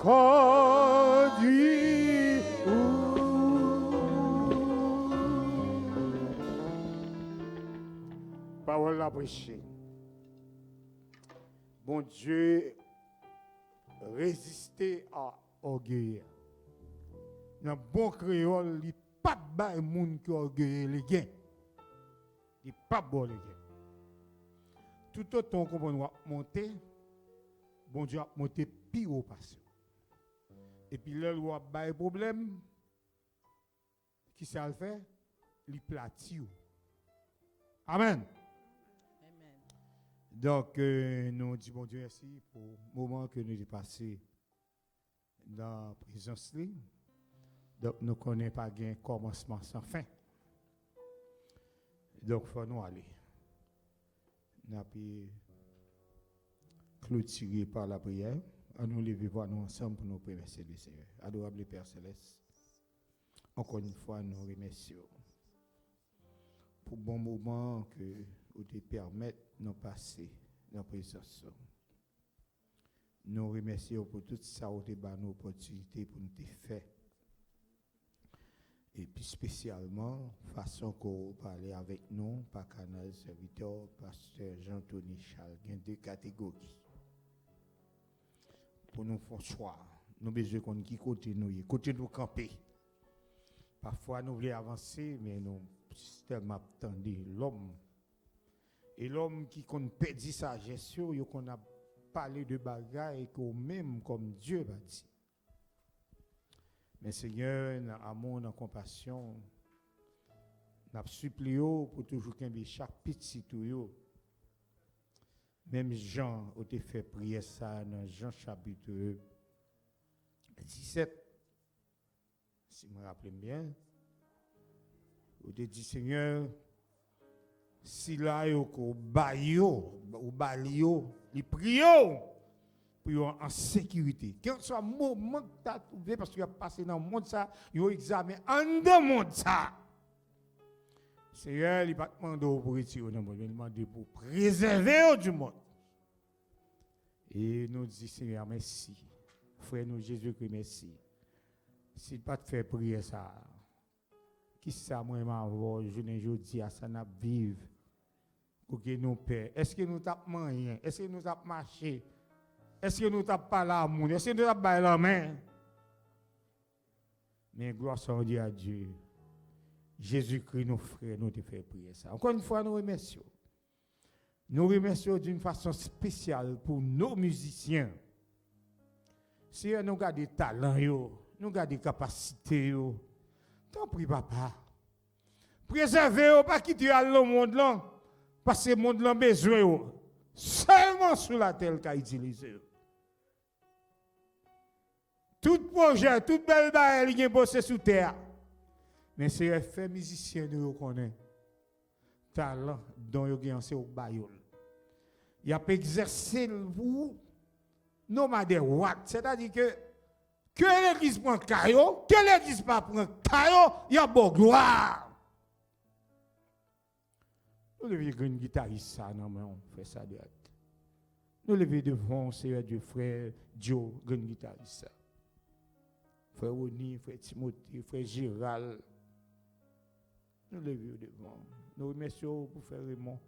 conduit parole la prêcher. Bon Dieu, résister à orgueil. Dans bon créole, il n'y a pas de monde qui orgueilleux les gains. Il n'y a pas de bon les gains. Tout autant qu'on va monter, bon Dieu a monté pire au passé. Et puis là, il y a des problèmes. Qui ça le fait? Il platit. Amen. Donc, nous disons bon Dieu merci pour le moment que nous avons passé dans la présence. Donc, nous ne connaissons pas un commencement sans fin. Donc, il faut nous aller. Nous avons clôturé par la prière. Nous lever voir nous ensemble pour nous remercier le Seigneur. Adorable Père Céleste, encore une fois, nous remercions pour le bon moment que vous te permettez de nous passer dans la présence. Nous remercions pour tout ça, vous te donné l'opportunité pour nous faire. Et puis spécialement, façon qu'on parler avec nous, par canal serviteur, pasteur Jean-Tony Charles, il y a deux catégories. Pour nous faire choix, nous besoin qu'on qui côté nous camper. Parfois nous voulons avancer, mais nous tellement attendu l'homme. Et l'homme qui qu'on perd sa gestion, il qu'on a parlé de bagaille qu'on même comme Dieu va dire. Mais Seigneur, dans l'amour, dans la compassion, nous supplions pour toujours qu'il chaque petit tout. Même Jean a fait prier ça dans Jean chapitre 17. Si je me rappelle bien, il a dit Seigneur, si là, il prie pour en sécurité. Quel soit le moment que tu as trouvé, parce qu'il a passé dans le monde, ça, il a examiné en deux monde. Seigneur, il va demander pour retirer dans le monde, il va demander pour préserver du monde. Et nous disons, Seigneur, merci. Frère, nous, Jésus-Christ, merci. Si tu pas te faire prier ça, qui ça, moi, je ne dis à ça, nous vivre. Pour que nous paix. Est-ce que nous tapons rien? Est-ce que nous tapons marché? Est-ce que nous tapons pas l'amour? Est-ce que nous tapons pas la main? Mais gloire soit à Dieu. Jésus-Christ, nos frères, nous te fait prier ça. Encore une fois, nous remercions. Nous remercions d'une façon spéciale pour nos musiciens. Si nous avons des talents, nous avons des capacités, t'en prie, papa. Préservez-vous, pas quitter le monde là. Parce que le monde a besoin. Seulement sur la terre qu'a utilisé. Tout projet, toute belle balle, il est bossé sous terre. Mais c'est fait musicien nous connaît. Talent dont il a au bayol. Il a exercé vous nomade watt, c'est-à-dire que l'église prend caillot, que l'église pas prend caillot, il y a beau gloire. Nous levons une guitariste, ça, non, mais on fait ça de hâte. Nous levons devant, Seigneur Dieu, frère Joe, une guitariste, ça. Frère Oni, frère Timothée, frère Gérald. Nous levons devant. Nous remercions pour frère Raymond.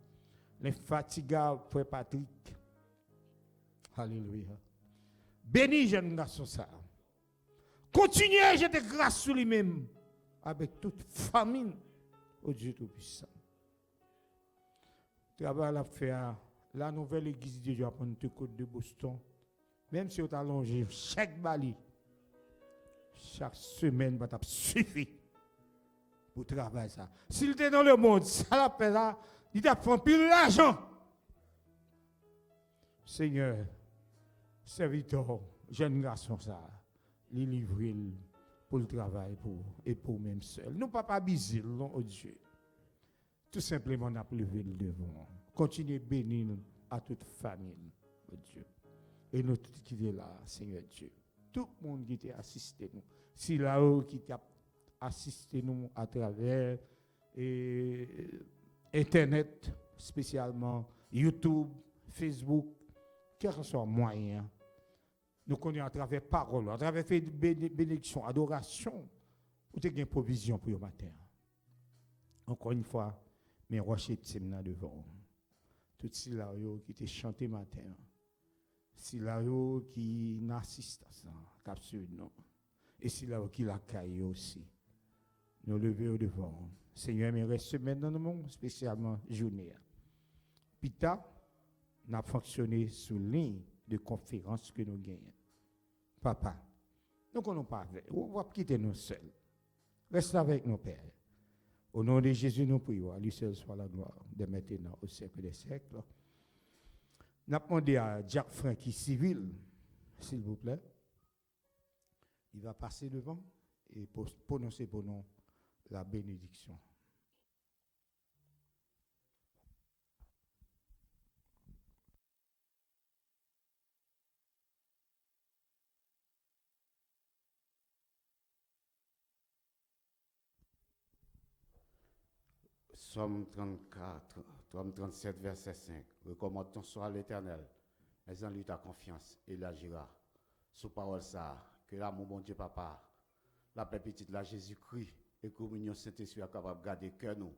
L'infatigable frère Patrick. Alléluia. Bénis jeune garçon ça. Continuez à jeter grâce sur lui-même avec toute famine au Dieu Tout-Puissant. Travail à faire la nouvelle église de Dieu à Pentecôte de Boston. Même si on t'a allongé chaque bali, chaque semaine, va t'a suffi pour travailler ça. S'il était dans le monde, ça l'appelle là, il t'a fait pile l'argent. Seigneur, serviteur, jeune garçon ça, il livre pour le travail et pour même seul. Nous pas abuser, non, oh Dieu. Tout simplement, on a levé le devant. Continuez à bénir à toute famille, oh Dieu. Et nous tous qui sommes là, Seigneur Dieu. Tout le monde qui t'a assisté nous. Si là-haut qui t'a assisté nous à travers Internet, spécialement YouTube, Facebook, quel que soit le moyen. Nous connaissons à travers parole, à travers bénédiction, adoration, pour te gagner provision pour le matin. Encore une fois, mais rocher timna devant. Tout si là qui te chanté matin. Si là qui n'assiste à ça, capsule non. Et si là qui la caille aussi. Nous lever devant. Seigneur, mais reste maintenant dans le monde, spécialement journée. Pita n'a fonctionné sous ligne de conférence que nous gagnons. Papa, nous ne connaissons pas avec. On va quitter nous seuls. Reste avec nos pères. Au nom de Jésus, nous prions. À lui seul soit la gloire, de maintenant au siècle des siècles. Nous avons demandé à Jack Frankie Civil, s'il vous plaît. Il va passer devant et prononcer pour nous la bénédiction. Somme 34, Somme 37, verset 5. Recommande ton soi à l'Éternel, mais en lui ta confiance, et il agira. Sous parole ça, que l'amour, mon Dieu, papa, la paix petite, la Jésus-Christ, et que l'union Saint-Esprit est capable de garder cœur nous,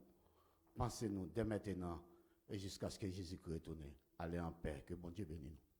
pensez nous dès maintenant et jusqu'à ce que Jésus-Christ retourne. Allez en paix, que bon Dieu bénisse nous.